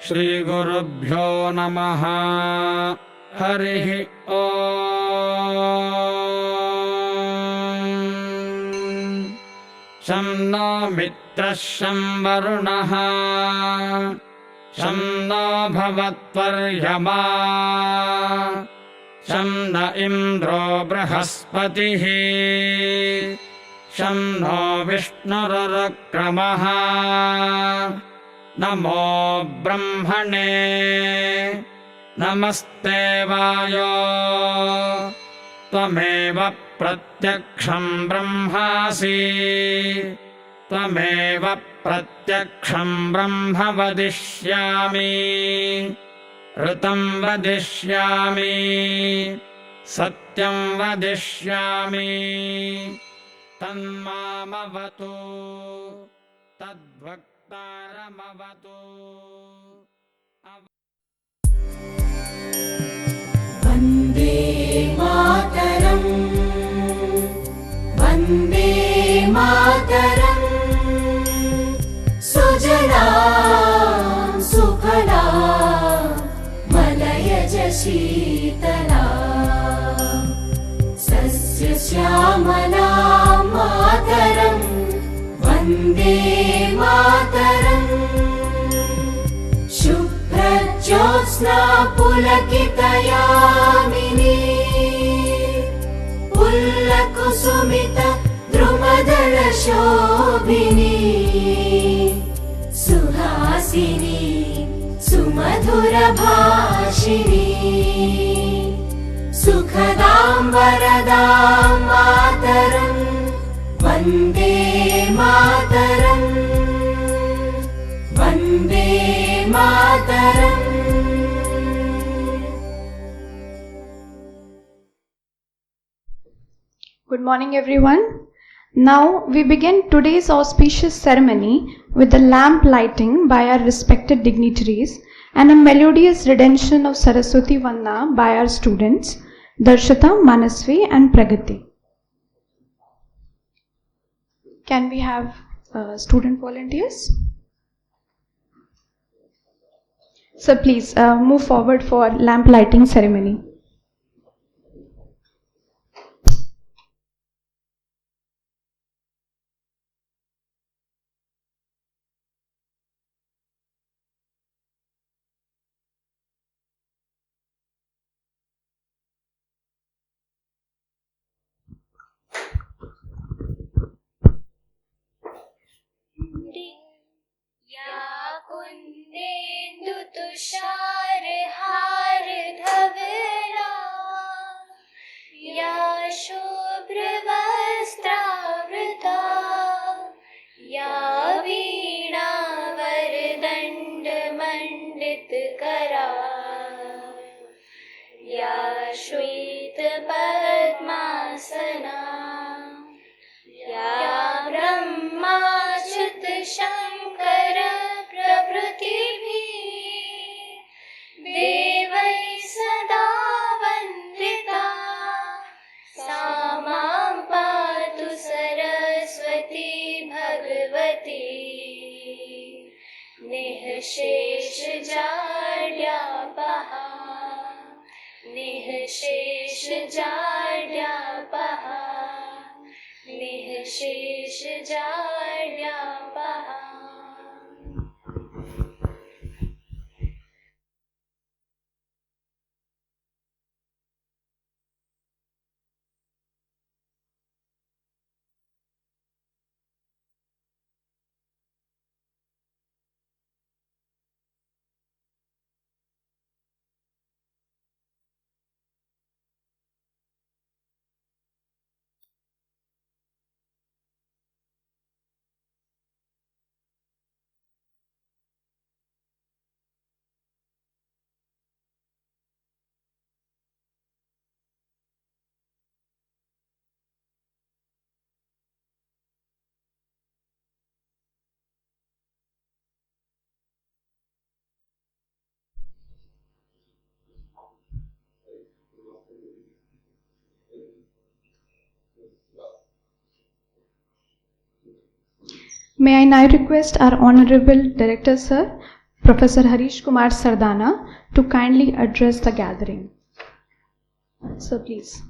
श्रीगुरुभ्यो नमः। हरिः ओम्। शं नो मित्रः शं वरुणः शं नो भवत्वर्यमा शं न इन्द्रो बृहस्पतिः शं नो विष्णुरुक्रमः। नमो ब्रह्मणे नमस्ते वायो त्वमेव प्रत्यक्षं ब्रह्मासि त्वमेव प्रत्यक्षं ब्रह्म वदिष्यामि ऋतं वदिष्यामि सत्यं वदिष्यामि तन्मामवतु तद्वक्तारमवतु। वन्दे मातरम् वन्दे मातरम् सुजलां सुफलां मलयज शीतलां सस्यश्यामलां मातरम् वन्दे मातरम्। शुभ्रज्योत्स्ना पुलकितयामिनी पुल्लकुसुमित द्रुमदलशोभिनी सुहासिनी सुमधुरभाषिणी सुखदां वरदां मातरम् Vande Mataram Vande Mataram. Good morning, everyone. Now we begin today's auspicious ceremony with the lamp lighting by our respected dignitaries and a melodious rendition of Saraswati Vandana by our students Darshita, Manasvi and Pragati. Can we have student volunteers? So please move forward for lamp lighting ceremony. या कुन्देन्दु तुषार हार धवला या शुभ्र वस्त्रावृता या वीणा वरदण्ड मण्डित करा या श्वेत पद्मासना या ब्रह्माच्युत शङ्कर प्रभृतिभिः देवैः सदा वन्दिता सा मां पातु Saraswati Bhagwati निःशेष जाड्यापहा निःशेष जाड्यापहा निःशेष जाड्यापहा। May I now request our Honorable Director Sir, Professor Harish Kumar Sardana to kindly address the gathering. So please.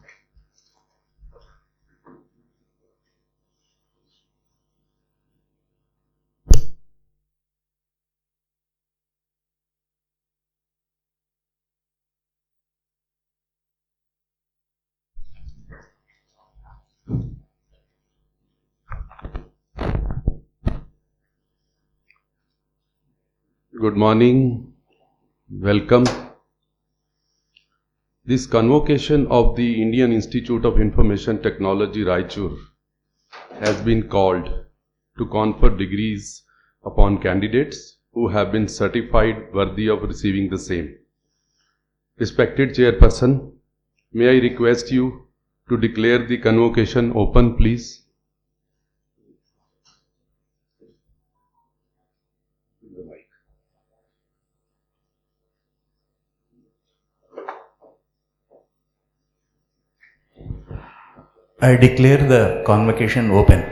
Good morning, welcome. This convocation of the Indian Institute of Information Technology Raichur has been called to confer degrees upon candidates who have been certified worthy of receiving the same. Respected Chairperson, may I request you to declare the convocation open, please? I declare the convocation open.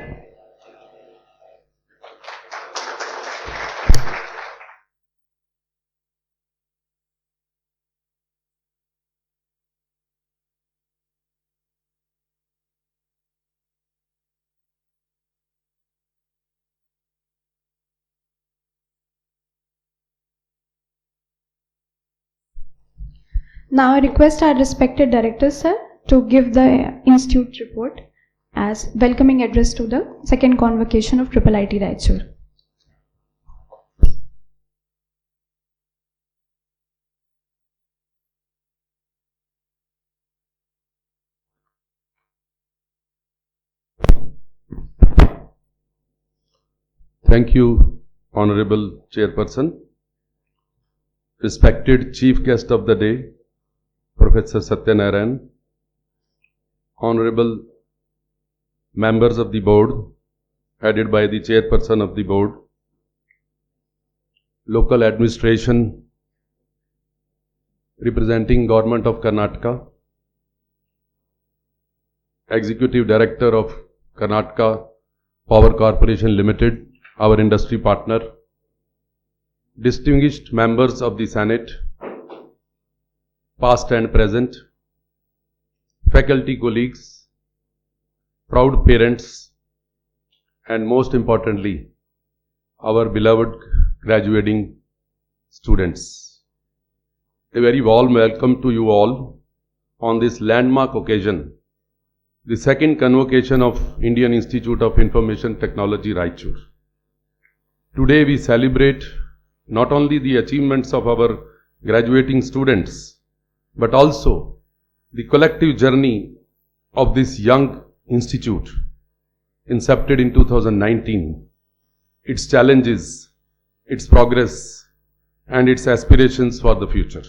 Now I request our respected director, sir, to give the institute report as welcoming address to the second convocation of IIIT Raichur. Thank you, Honorable Chairperson. Respected Chief Guest of the Day, Professor Satyanarayana, Honorable Members of the Board, headed by the Chairperson of the Board, Local Administration, representing Government of Karnataka, Executive Director of Karnataka Power Corporation Limited, our industry partner, distinguished members of the Senate, past and present, faculty colleagues, proud parents, and most importantly, our beloved graduating students. A very warm welcome to you all on this landmark occasion, the second convocation of Indian Institute of Information Technology Raichur. Today we celebrate not only the achievements of our graduating students, but also the collective journey of this young institute, incepted in 2019, its challenges, its progress, and its aspirations for the future.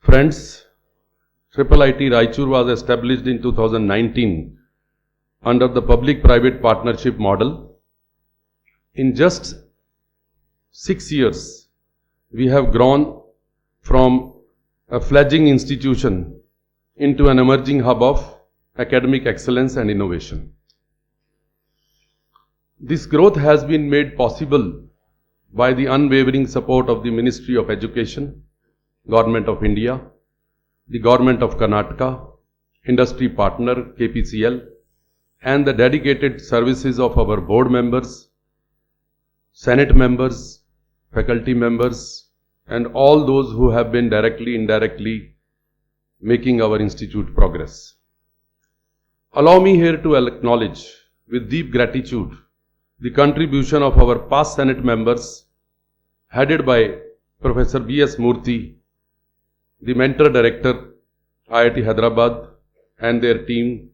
Friends, IIIT Raichur was established in 2019 under the public-private partnership model. In just 6 years, we have grown from a fledgling institution into an emerging hub of academic excellence and innovation. This growth has been made possible by the unwavering support of the Ministry of Education, Government of India, the Government of Karnataka, industry partner KPCL, and the dedicated services of our board members, Senate members, faculty members, and all those who have been directly, indirectly making our institute progress. Allow me here to acknowledge with deep gratitude the contribution of our past Senate members, headed by Professor B.S. Murthy, the mentor director, IIT Hyderabad, and their team.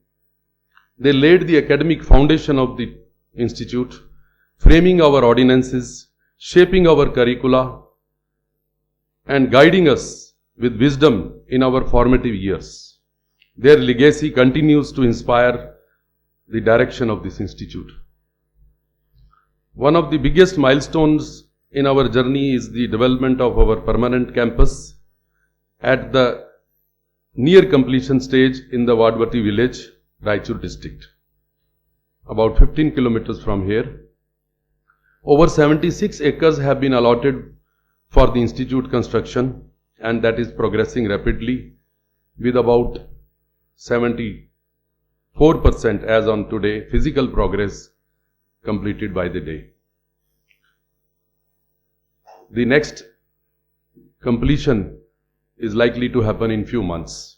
They laid the academic foundation of the institute, framing our ordinances, shaping our curricula, and guiding us with wisdom in our formative years. Their legacy continues to inspire the direction of this institute. One of the biggest milestones in our journey is the development of our permanent campus at the near completion stage in the Vadvati village, Raichur district, about 15 kilometers from here. Over 76 acres have been allotted for the institute construction, and that is progressing rapidly with about 74% as on today physical progress completed by the day. The next completion is likely to happen in few months.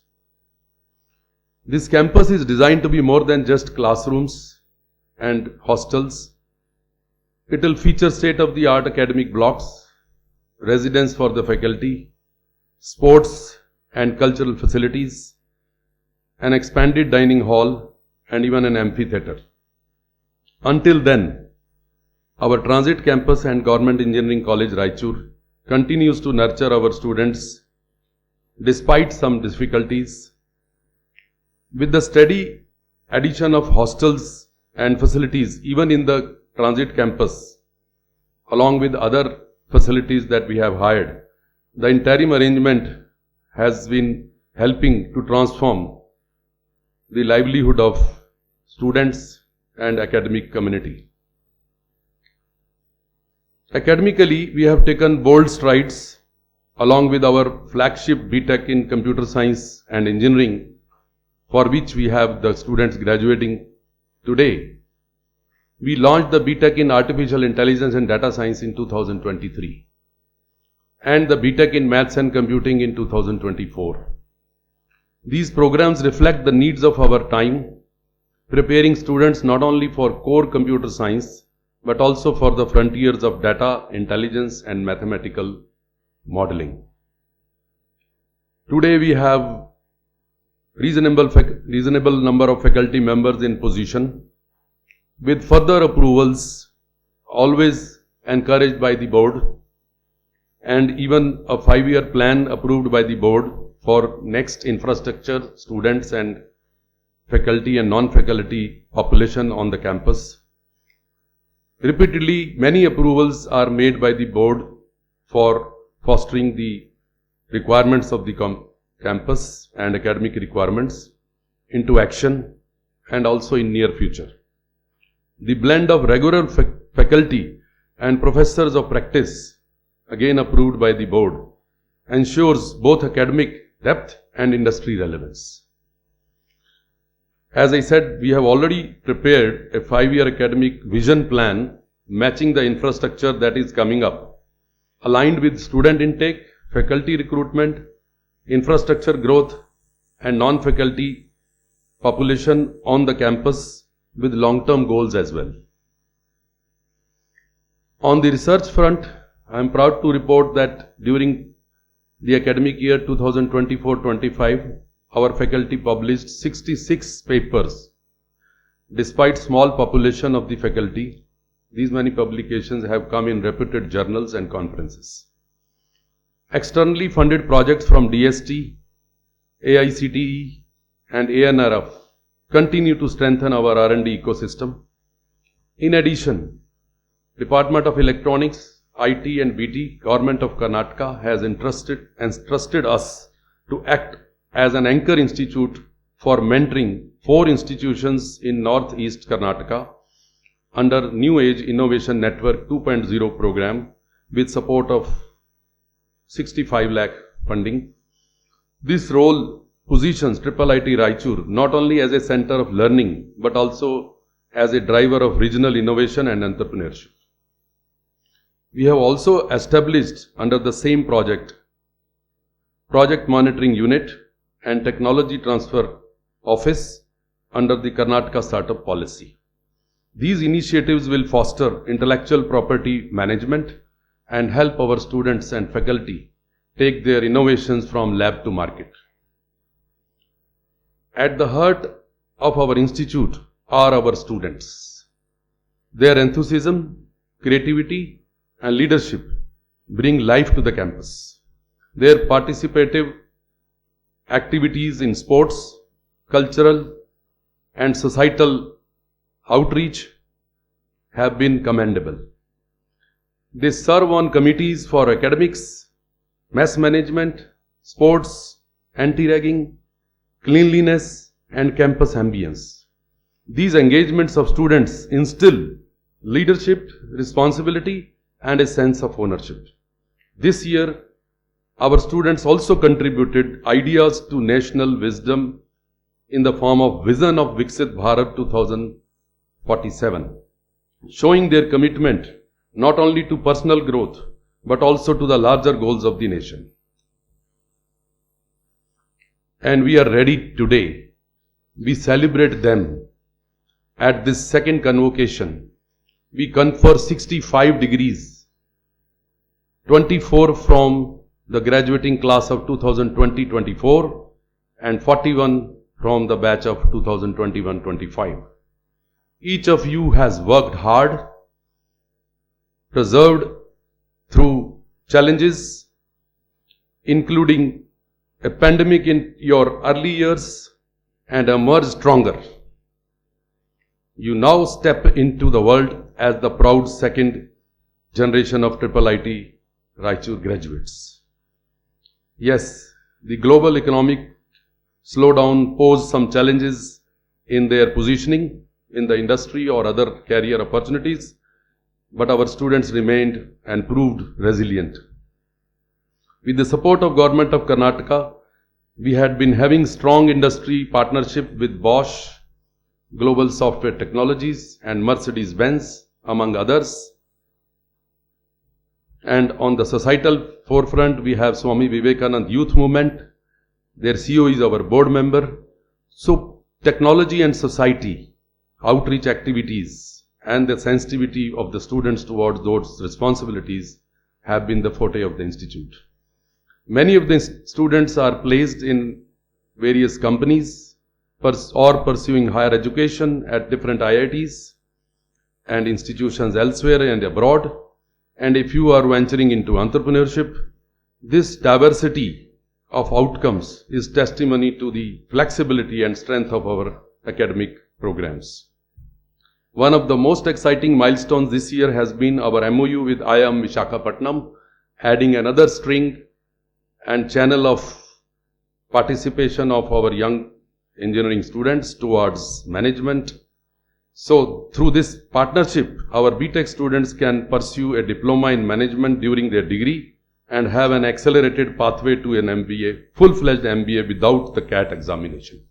This campus is designed to be more than just classrooms and hostels. It will feature state-of-the-art academic blocks, residence for the faculty, sports and cultural facilities, an expanded dining hall, and even an amphitheatre. Until then, our transit campus and Government Engineering College Raichur continues to nurture our students despite some difficulties. With the steady addition of hostels and facilities even in the transit campus, along with other facilities that we have hired, the interim arrangement has been helping to transform the livelihood of students and academic community. Academically, we have taken bold strides along with our flagship BTech in Computer Science and Engineering, for which we have the students graduating today. We launched the BTech in Artificial Intelligence and Data Science in 2023 and the BTech in Maths and Computing in 2024. These programs reflect the needs of our time, preparing students not only for core computer science but also for the frontiers of data, intelligence and mathematical modeling. Today we have reasonable number of faculty members in position, with further approvals always encouraged by the board, and even a 5-year plan approved by the board for next infrastructure, students and faculty and non-faculty population on the campus. Repeatedly, many approvals are made by the board for fostering the requirements of the campus and academic requirements into action and also in near future. The blend of regular faculty and professors of practice, again approved by the board, ensures both academic depth and industry relevance. As I said, we have already prepared a 5-year academic vision plan matching the infrastructure that is coming up, aligned with student intake, faculty recruitment, infrastructure growth and non-faculty population on the campus with long-term goals as well. On the research front, I am proud to report that during the academic year 2024-25, our faculty published 66 papers. Despite small population of the faculty, these many publications have come in reputed journals and conferences. Externally funded projects from DST, AICTE and ANRF continue to strengthen our R&D ecosystem. In addition, Department of Electronics, IT and BT, Government of Karnataka has entrusted us to act as an anchor institute for mentoring 4 institutions in Northeast Karnataka under New Age Innovation Network 2.0 program with support of 65 lakh funding. This role positions IIIT Raichur not only as a center of learning but also as a driver of regional innovation and entrepreneurship. We have also established under the same project Monitoring Unit and Technology Transfer Office under the Karnataka Startup Policy. These initiatives will foster intellectual property management and help our students and faculty take their innovations from lab to market. At the heart of our institute are our students. Their enthusiasm, creativity and leadership bring life to the campus. Their participative activities in sports, cultural and societal outreach have been commendable. They serve on committees for academics, mass management, sports, anti-ragging, cleanliness and campus ambience. These engagements of students instill leadership, responsibility, and a sense of ownership. This year, our students also contributed ideas to national wisdom in the form of Vision of Viksit Bharat 2047, showing their commitment not only to personal growth but also to the larger goals of the nation. And we are ready today. We celebrate them at this second convocation. We confer 65 degrees, 24 from the graduating class of 2020-24 and 41 from the batch of 2021-25. Each of you has worked hard, persevered through challenges, including a pandemic in your early years, and emerged stronger. You now step into the world as the proud second generation of IIIT Raichur graduates. Yes, the global economic slowdown posed some challenges in their positioning in the industry or other career opportunities, but our students remained and proved resilient. With the support of Government of Karnataka, we had been having strong industry partnership with Bosch, Global Software Technologies, and Mercedes-Benz, among others. And on the societal forefront, we have Swami Vivekananda Youth Movement. Their CEO is our board member. So, technology and society, outreach activities, and the sensitivity of the students towards those responsibilities have been the forte of the institute. Many of the students are placed in various companies or pursuing higher education at different IITs and institutions elsewhere and abroad, and a few are venturing into entrepreneurship. This diversity of outcomes is testimony to the flexibility and strength of our academic programs. One of the most exciting milestones this year has been our MOU with IIM Visakhapatnam, adding another string and channel of participation of our young engineering students towards management. So, through this partnership, our BTech students can pursue a diploma in management during their degree and have an accelerated pathway to an MBA, full-fledged MBA without the CAT examination.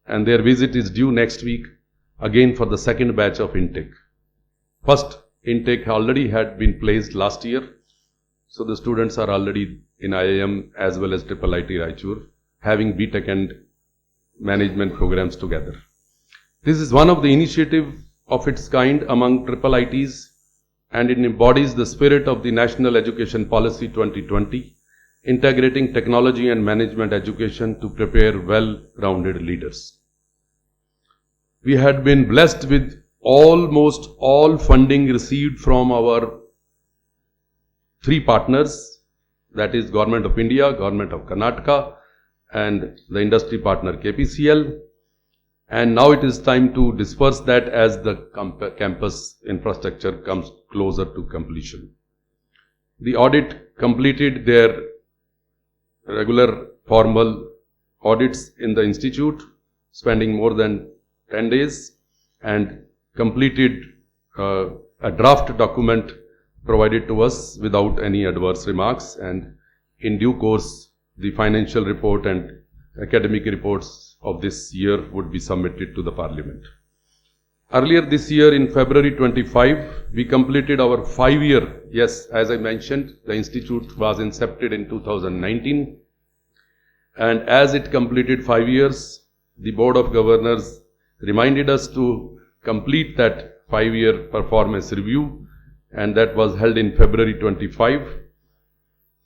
And their visit is due next week, again for the second batch of intake. First intake already had been placed last year, so the students are already in IIM as well as IIIT Raichur, having BTech and management programs together. This is one of the initiatives of its kind among IIITs, and it embodies the spirit of the National Education Policy 2020, integrating technology and management education to prepare well-rounded leaders. We had been blessed with almost all funding received from our three partners, that is Government of India, Government of Karnataka, and the industry partner KPCL. And now it is time to disperse that as the campus infrastructure comes closer to completion. The audit completed their regular formal audits in the institute, spending more than 10 days, and completed a draft document provided to us without any adverse remarks, and in due course the financial report and academic reports of this year would be submitted to the Parliament. Earlier this year in February 25, we completed our 5-year, yes, as I mentioned, the institute was incepted in 2019, and as it completed 5 years, the Board of Governors reminded us to complete that 5-year performance review, and that was held in February 25.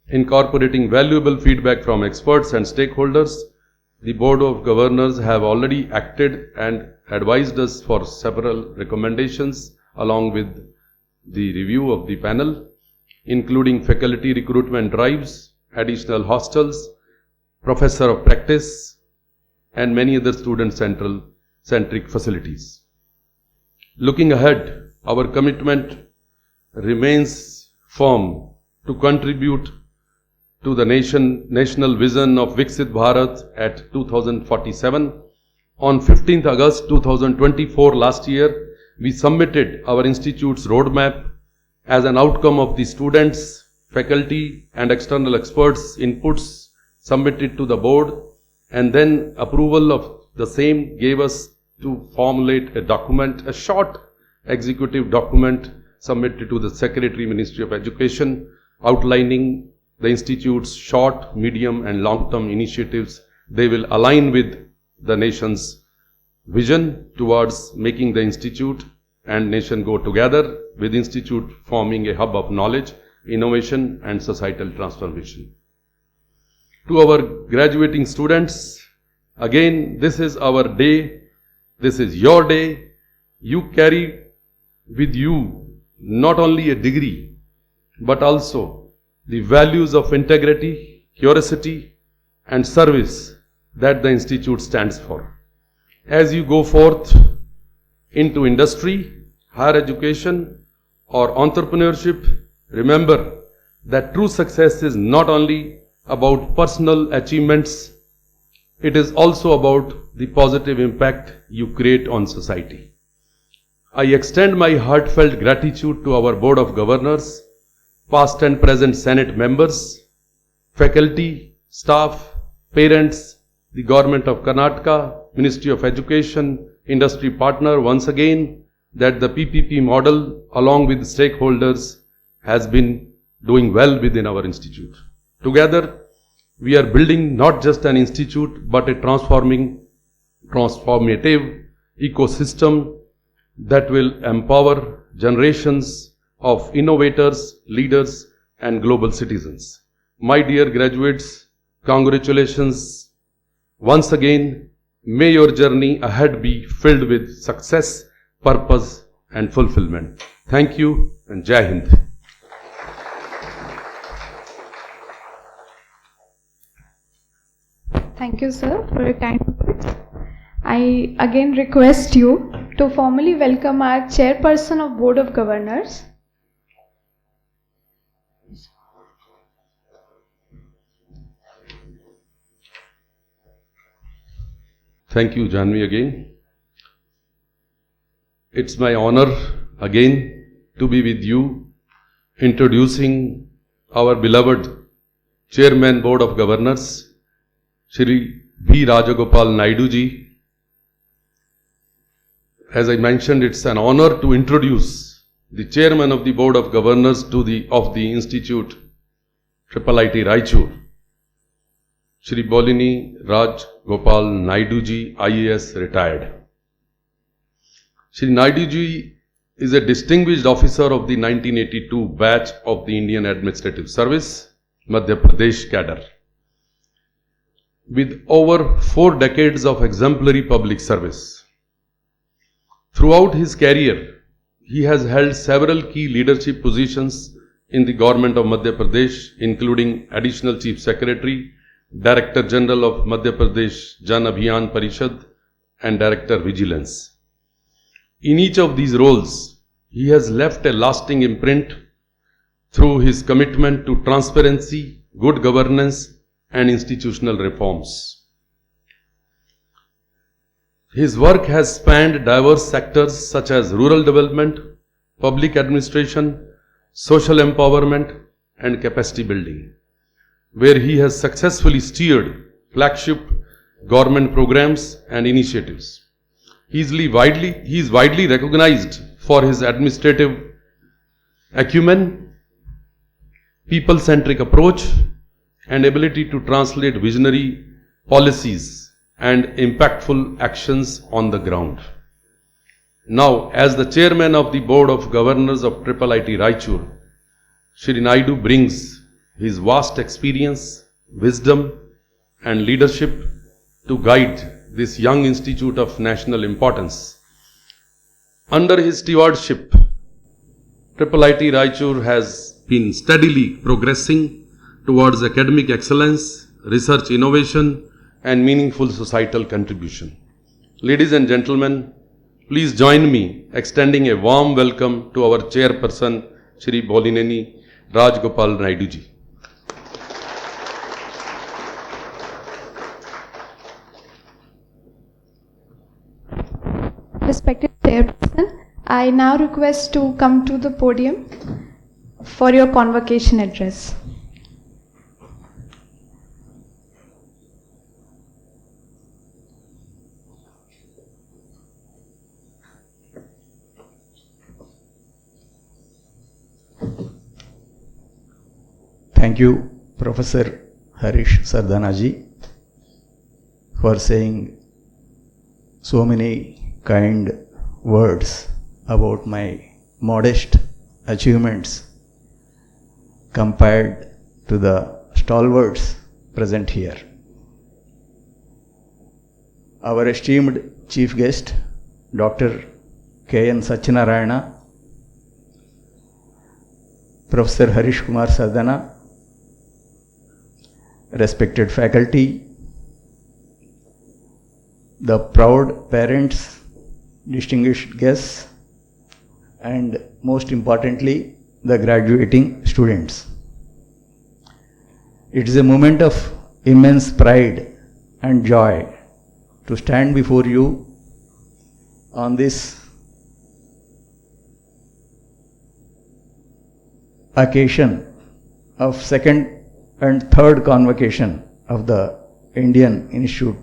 Incorporating valuable feedback from experts and stakeholders, the Board of Governors have already acted and advised us for several recommendations along with the review of the panel, including faculty recruitment drives, additional hostels, professor of practice, and many other student-centric facilities. Looking ahead, our commitment remains firm to contribute to the national vision of Viksit Bharat at 2047. On 15th August 2024 last year, we submitted our institute's roadmap as an outcome of the students, faculty and external experts' inputs submitted to the board, and then approval of the same gave us to formulate a document, a short executive document submitted to the Secretary, Ministry of Education, outlining the Institute's short, medium and long-term initiatives. They will align with the nation's vision towards making the Institute and nation go together, with Institute forming a hub of knowledge, innovation and societal transformation. To our graduating students, again, this is our day, this is your day. You carry with you not only a degree, but also the values of integrity, curiosity and service that the Institute stands for. As you go forth into industry, higher education or entrepreneurship, remember that true success is not only about personal achievements, it is also about the positive impact you create on society. I extend my heartfelt gratitude to our Board of Governors, past and present Senate members, faculty, staff, parents, the Government of Karnataka, Ministry of Education, industry partner once again, that the PPP model along with stakeholders has been doing well within our institute. Together, we are building not just an institute but a transformative ecosystem that will empower generations of innovators, leaders and global citizens. My dear graduates, congratulations once again. May your journey ahead be filled with success, purpose and fulfillment. Thank you and Jai Hind. Thank you, sir, for your kind words. I again request you to formally welcome our Chairperson of Board of Governors. Thank you, Janvi, again. It's my honor again to be with you, introducing our beloved Chairman Board of Governors, Shri V. Rajagopal Naidu ji. As I mentioned, it's an honor to introduce the Chairman of the Board of Governors of the Institute, IIIT Raichur, Shri Bollineni Rajagopal Naidu ji, IAS retired. Shri Naidu ji is a distinguished officer of the 1982 batch of the Indian Administrative Service, Madhya Pradesh cadre. With over 4 decades of exemplary public service. Throughout his career, he has held several key leadership positions in the government of Madhya Pradesh, including Additional Chief Secretary, Director General of Madhya Pradesh Jan Abhiyan Parishad and Director Vigilance. In each of these roles, he has left a lasting imprint through his commitment to transparency, good governance and institutional reforms. His work has spanned diverse sectors such as rural development, public administration, social empowerment and capacity building, where he has successfully steered flagship government programs and initiatives. He is widely recognized for his administrative acumen, people-centric approach and ability to translate visionary policies and impactful actions on the ground. Now, as the Chairman of the Board of Governors of IIIT Raichur, Shri Naidu brings his vast experience, wisdom and leadership to guide this young institute of national importance. Under his stewardship, IIIT Raichur has been steadily progressing towards academic excellence, research innovation and meaningful societal contribution. Ladies and gentlemen, please join me extending a warm welcome to our Chairperson, Shri Bollineni Rajagopal Naidu ji. Respected Chairperson, I now request to come to the podium for your convocation address. Thank you, Professor Harish Sardana ji, for saying so many kind words about my modest achievements compared to the stalwarts present here. Our esteemed chief guest, Dr. K.N. Satyanarayana, Professor Harish Kumar Sardana, respected faculty, the proud parents, distinguished guests, and most importantly, the graduating students. It is a moment of immense pride and joy to stand before you on this occasion of second and third convocation of the Indian Institute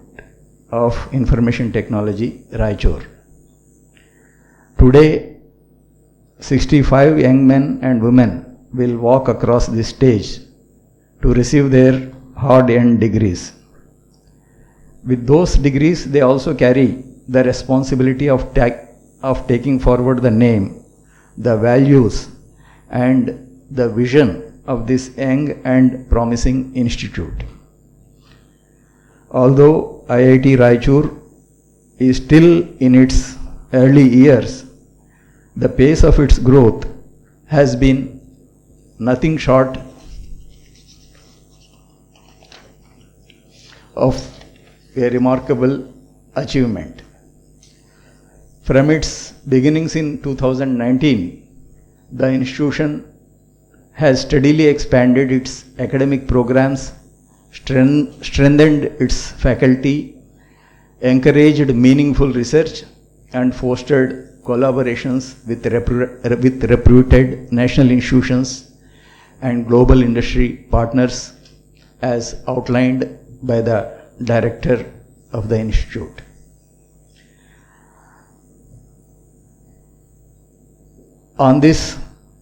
of Information Technology, Raichur. Today, 65 young men and women will walk across this stage to receive their hard-earned degrees. With those degrees, they also carry the responsibility of taking forward the name, the values, and the vision of this young and promising institute. Although IIT Raichur is still in its early years, the pace of its growth has been nothing short of a remarkable achievement. From its beginnings in 2019, the institution has steadily expanded its academic programs, strengthened its faculty, encouraged meaningful research, and fostered collaborations with reputed national institutions and global industry partners as outlined by the director of the institute. On this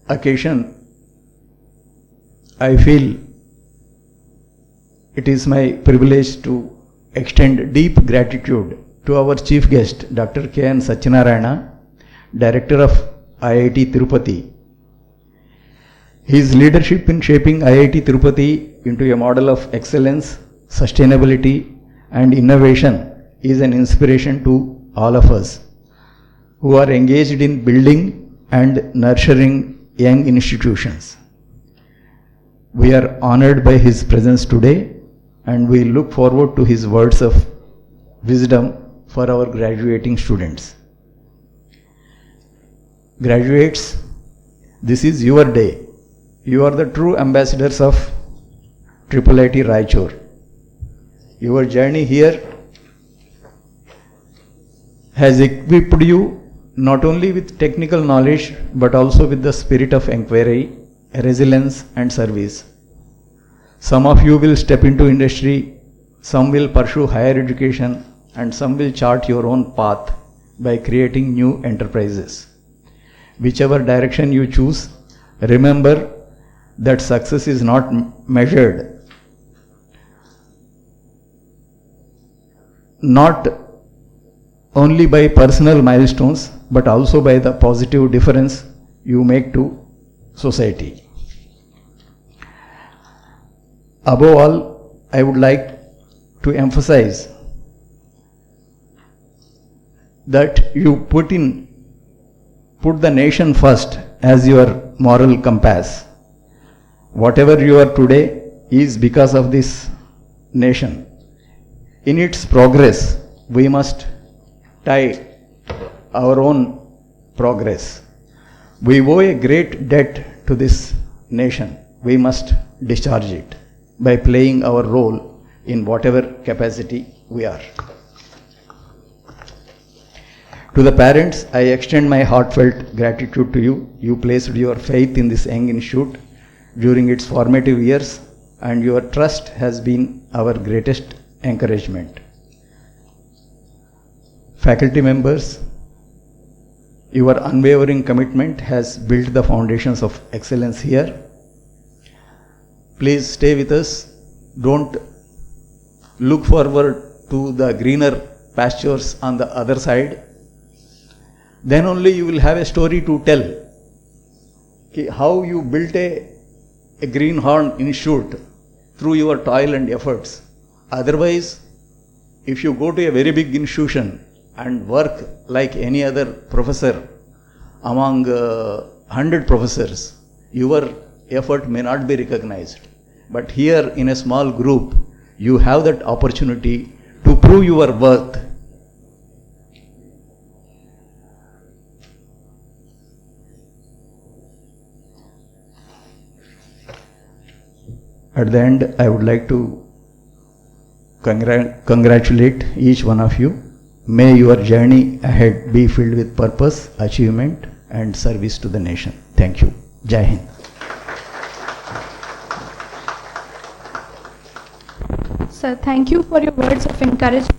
occasion, I feel it is my privilege to extend deep gratitude to our chief guest, Dr. K.N. Satyanarayana, Director of IIT Tirupati. His leadership in shaping IIT Tirupati into a model of excellence, sustainability, and innovation is an inspiration to all of us who are engaged in building and nurturing young institutions. We are honored by his presence today, and we look forward to his words of wisdom for our graduating students. Graduates, this is your day. You are the true ambassadors of IIIT Raichur. Your journey here has equipped you not only with technical knowledge but also with the spirit of inquiry, resilience, and service. Some of you will step into industry, some will pursue higher education, and some will chart your own path by creating new enterprises. Whichever direction you choose, remember that success is not measured not only by personal milestones but also by the positive difference you make to society. Above all, I would like to emphasize that you put the nation first as your moral compass. Whatever you are today is because of this nation. In its progress, we must tie our own progress. We owe a great debt to this nation. We must discharge it by playing our role in whatever capacity we are. To the parents, I extend my heartfelt gratitude to you. You placed your faith in this young institute during its formative years, and your trust has been our greatest encouragement. Faculty members, your unwavering commitment has built the foundations of excellence here. Please stay with us. Don't look forward to the greener pastures on the other side. Then only you will have a story to tell. How you built a greenhorn institute through your toil and efforts. Otherwise, if you go to a very big institution and work like any other professor among 100 professors, your effort may not be recognized. But here in a small group, you have that opportunity to prove your worth. At the end, I would like to congratulate each one of you. May your journey ahead be filled with purpose, achievement, and service to the nation. Thank you. Jai Hind. Sir, thank you for your words of encouragement.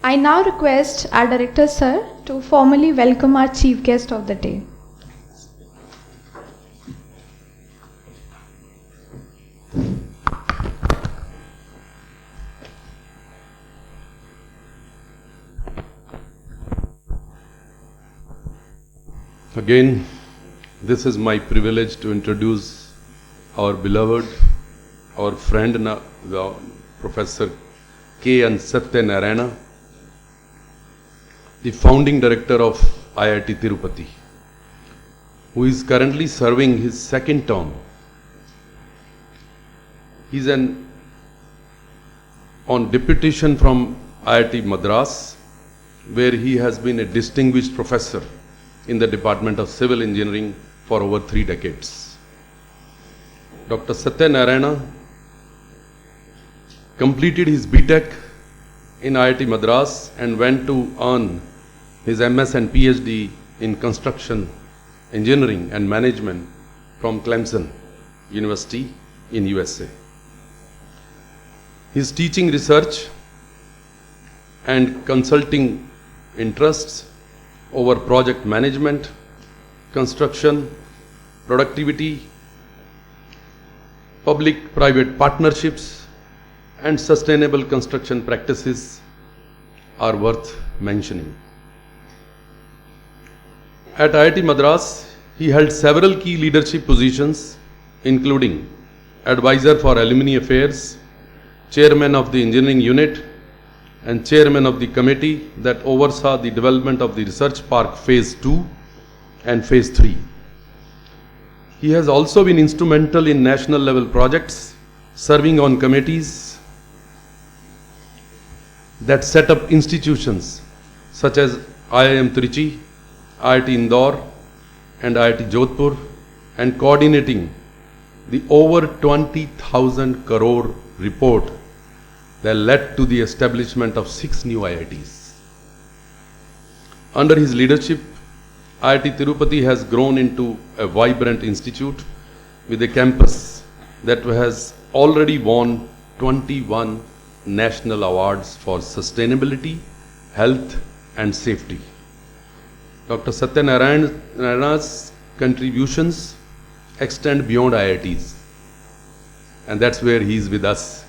I now request our Director, Sir, to formally welcome our Chief Guest of the day. Again, this is my privilege to introduce our beloved, our friend, Professor K.N. Satyanarayana, the founding director of IIT Tirupati, who is currently serving his second term. He is on deputation from IIT Madras, where he has been a distinguished professor in the Department of Civil Engineering for over 3 decades. Dr. Satyanarayana completed his B.Tech in IIT Madras and went to earn his MS and PhD in Construction Engineering and Management from Clemson University in USA. His teaching, research and consulting interests over project management, construction, productivity, public-private partnerships, and sustainable construction practices are worth mentioning. At IIT Madras, he held several key leadership positions, including Advisor for Alumni Affairs, Chairman of the Engineering Unit, and Chairman of the committee that oversaw the development of the Research Park Phase 2 and Phase 3. He has also been instrumental in national level projects, serving on committees that set up institutions such as IIM Trichy, IIT Indore and IIT Jodhpur, and coordinating the over 20,000 crore report that led to the establishment of 6 new IITs. Under his leadership, IIT Tirupati has grown into a vibrant institute with a campus that has already won 21 national awards for sustainability, health and safety. Dr. Satyanarayana's contributions extend beyond IITs, and that's where he is with us.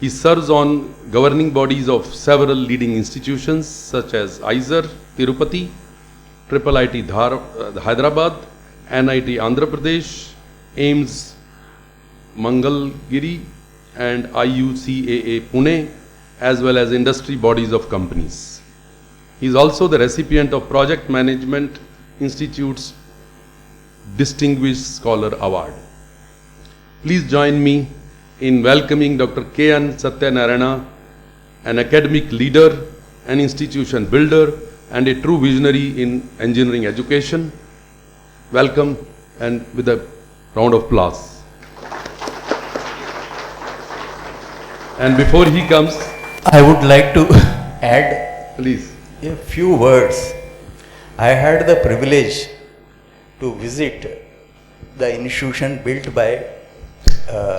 He serves on governing bodies of several leading institutions such as IISER, Tirupati, IIIT Hyderabad, NIT Andhra Pradesh, AIIMS Mangalgiri, and IUCAA Pune, as well as industry bodies of companies. He is also the recipient of Project Management Institute's Distinguished Scholar Award. Please join me in welcoming Dr. K.N. Satyanarayana, an academic leader, an institution builder, and a true visionary in engineering education. Welcome, and with a round of applause. And before he comes, I would like to add Please. a few words. I had the privilege to visit the institution built by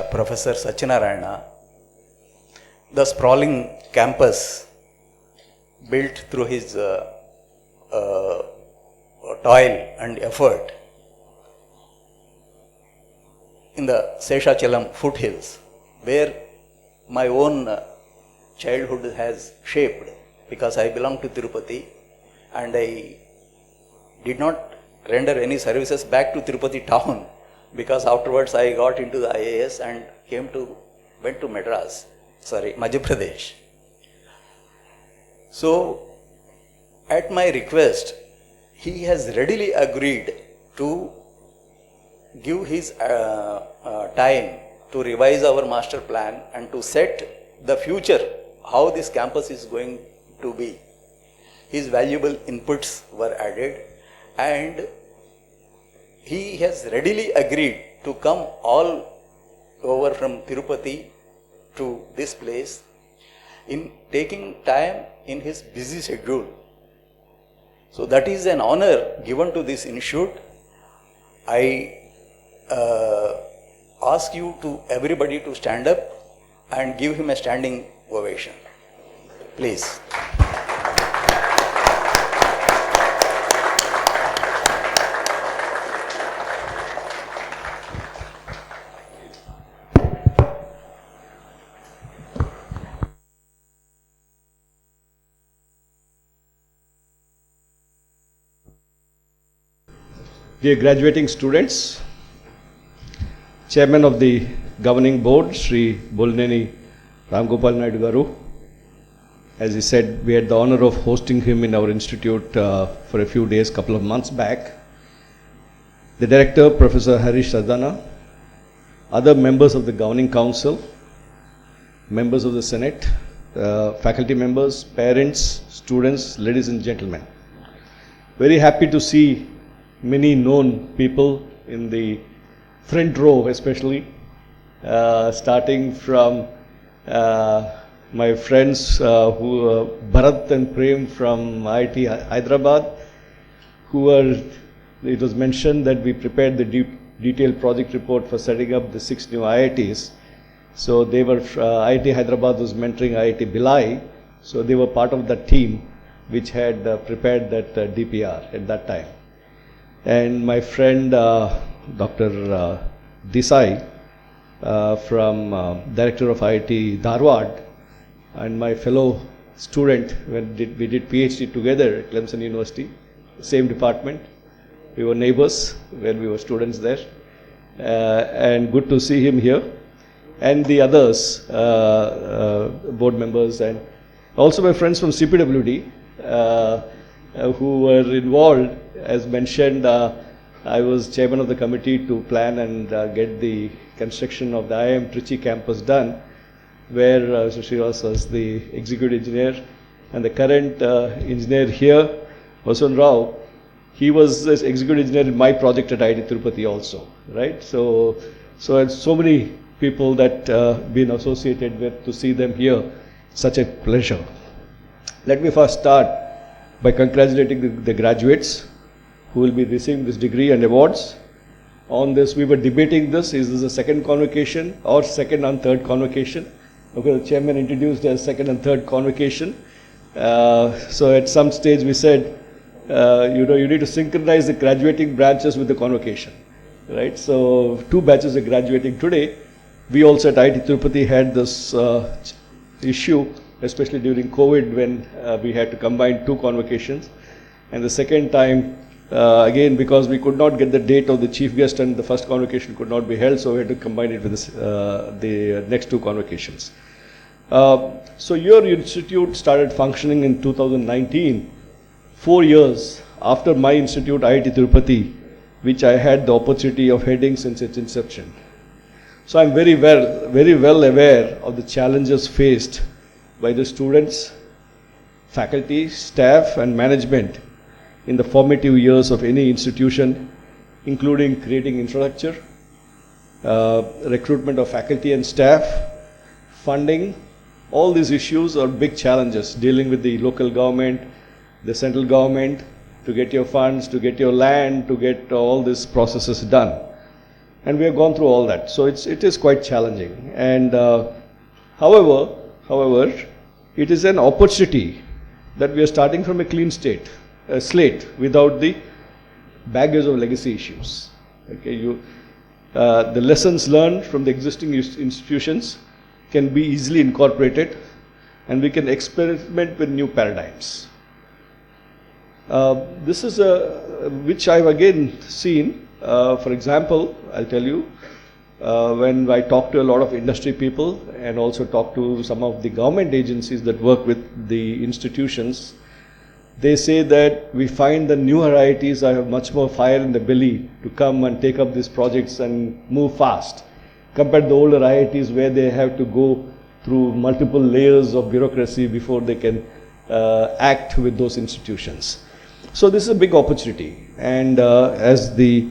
Professor Satyanarayana, the sprawling campus built through his toil and effort in the Seshachalam foothills, where my own childhood has shaped, because I belong to Tirupati and I did not render any services back to Tirupati town, because afterwards I got into the IAS and went to Madhya Pradesh. So, at my request, he has readily agreed to give his time to revise our master plan and to set the future, how this campus is going to be. His valuable inputs were added, and he has readily agreed to come all over from Tirupati to this place in taking time in his busy schedule. So that is an honor given to this institute. I ask you to everybody to stand up and give him a standing ovation. Please. Dear graduating students, Chairman of the Governing Board, Sri Bollineni Rajagopal Naidu Garu, as he said, we had the honor of hosting him in our institute for a few days, couple of months back. The Director, Professor Harish, Sardana, other members of the Governing Council, members of the Senate, faculty members, parents, students, ladies and gentlemen. Very happy to see many known people in the front row, especially starting from my friends Bharat and Prem from IIT Hyderabad, it was mentioned that we prepared the detailed project report for setting up the 6 new IITs. So they were, IIT Hyderabad was mentoring IIT Bhilai, so they were part of that team which had prepared that DPR at that time. And my friend Dr. Desai from Director of IIT Dharwad, and my fellow student, when we did PhD together at Clemson University, same department. We were neighbors when we were students there, and good to see him here. And the others, board members, and also my friends from CPWD who were involved. As mentioned, I was chairman of the committee to plan and get the construction of the IIM Trichy campus done, where Srivas was the executive engineer, and the current engineer here, Vasan Rao, he was the executive engineer in my project at IIT Tirupati also, right? So it's so many people that been associated with, to see them here, such a pleasure. Let me first start by congratulating the graduates who will be receiving this degree and awards. On this, we were debating this, is this a second convocation or second and third convocation? Okay, the chairman introduced as second and third convocation. So at some stage we said, you need to synchronize the graduating branches with the convocation, right? So 2 batches are graduating today. We also at IIT Tirupati had this issue, especially during COVID, when we had to combine 2 convocations. And the second time, again, because we could not get the date of the chief guest and the first convocation could not be held, so we had to combine it with the next 2 convocations. So your institute started functioning in 2019, 4 years after my institute, IIT Tirupati, which I had the opportunity of heading since its inception. So I'm very well aware of the challenges faced by the students, faculty, staff and management in the formative years of any institution, including creating infrastructure, recruitment of faculty and staff, funding, all these issues are big challenges, dealing with the local government, the central government, to get your funds, to get your land, to get all these processes done. And we have gone through all that. So it is quite challenging. And however, it is an opportunity that we are starting from a clean slate without the baggage of legacy issues. Okay, the lessons learned from the existing institutions can be easily incorporated, and we can experiment with new paradigms. This is which I've again seen. For example, I'll tell you, when I talk to a lot of industry people and also talk to some of the government agencies that work with the institutions, they say that we find the new IITs have much more fire in the belly to come and take up these projects and move fast, compared to the older IITs where they have to go through multiple layers of bureaucracy before they can act with those institutions. So this is a big opportunity, and as the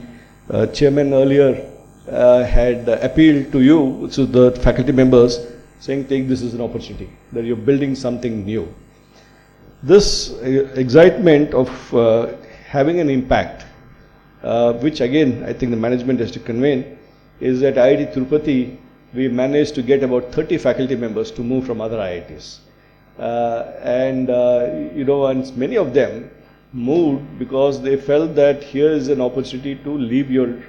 chairman earlier had appealed to you, to the faculty members, saying take this as an opportunity, that you're building something new. This excitement of having an impact, which again I think the management has to convey, is that IIT Tirupati, we managed to get about 30 faculty members to move from other IITs. And many of them moved because they felt that here is an opportunity to leave your,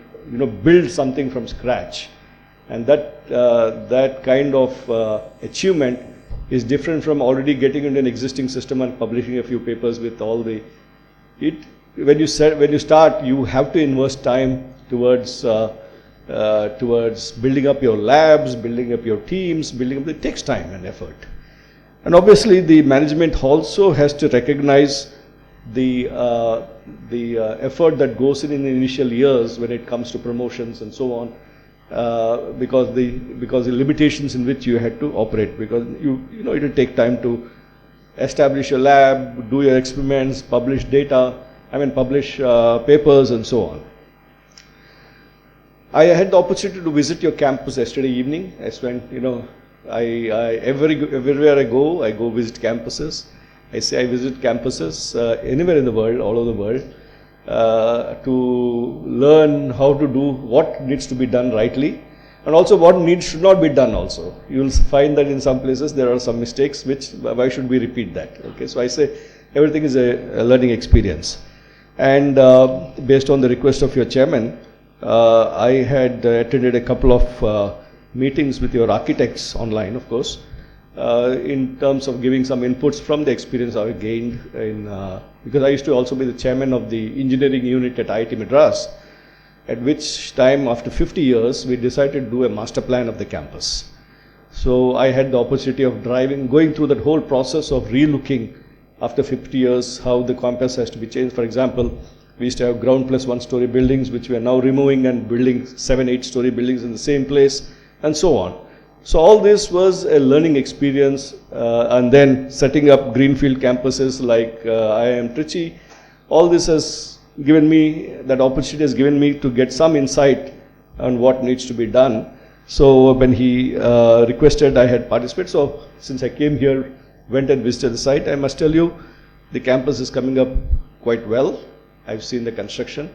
build something from scratch. And that kind of achievement is different from already getting into an existing system and publishing a few papers with all the, when you start, you have to invest time towards building up your labs, building up your teams, it takes time and effort. And obviously the management also has to recognize the effort that goes in the initial years when it comes to promotions and so on, because the limitations in which you had to operate, because it will take time to establish your lab, do your experiments, publish papers and so on. I had the opportunity to visit your campus yesterday evening. I spent, everywhere I go visit campuses. I visit campuses anywhere in the world, all over the world, to learn how to do what needs to be done rightly, and also what should not be done also. You will find that in some places there are some mistakes, why should we repeat that? Okay, so I say everything is a learning experience. And based on the request of your chairman, I had attended a couple of meetings with your architects online, of course, in terms of giving some inputs from the experience I gained because I used to also be the chairman of the engineering unit at IIT Madras, at which time after 50 years we decided to do a master plan of the campus. So I had the opportunity of going through that whole process of relooking after 50 years how the campus has to be changed. For example, we used to have ground plus 1-story buildings, which we are now removing and building 7-8-story buildings in the same place, and so on. So all this was a learning experience, and then setting up greenfield campuses like IIM Trichy. All this has given me, that opportunity has given me to get some insight on what needs to be done. So when he requested, I had participated. So since I came here, went and visited the site, I must tell you, the campus is coming up quite well. I've seen the construction,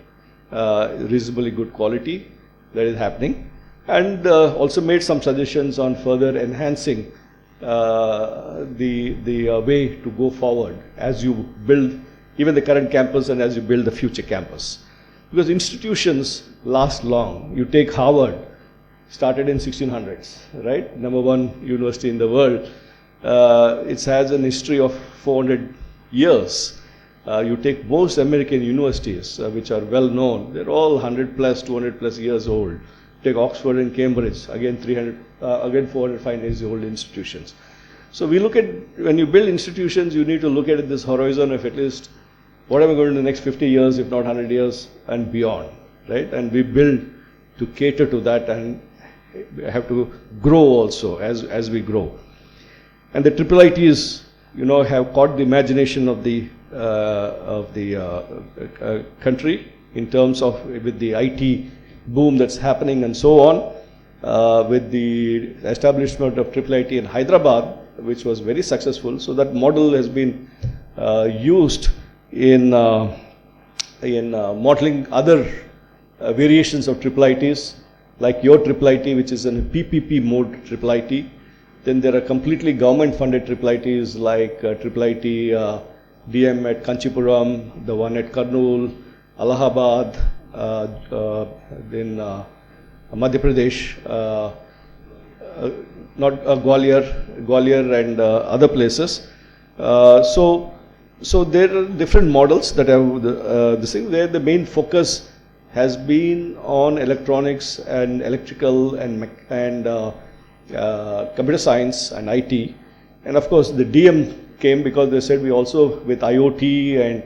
reasonably good quality that is happening, and also made some suggestions on further enhancing the way to go forward as you build even the current campus and as you build the future campus. Because institutions last long. You take Harvard, started in 1600s, right? #1 university in the world. It has an history of 400 years. You take most American universities, which are well known, they're all 100 plus, 200 plus years old. Take Oxford and Cambridge, again 405 years old institutions. So we look at, when you build institutions, you need to look at this horizon of at least what am I going to do in the next 50 years, if not 100 years and beyond, right? And we build to cater to that and have to grow also as we grow. And the IIITs, have caught the imagination of the country in terms of with the IT boom that's happening and so on. With the establishment of IIIT in Hyderabad, which was very successful. So that model has been used in modeling other variations of IIITs, like your IIIT, which is in a PPP mode IIIT. Then there are completely government-funded IIITs like IIIT DM at Kanchipuram, the one at Kurnool, Allahabad, then Madhya Pradesh, not Gwalior and other places. So there are different models that have this thing where the main focus has been on electronics and electrical and computer science and IT. And of course the DM came because they said we also with IoT and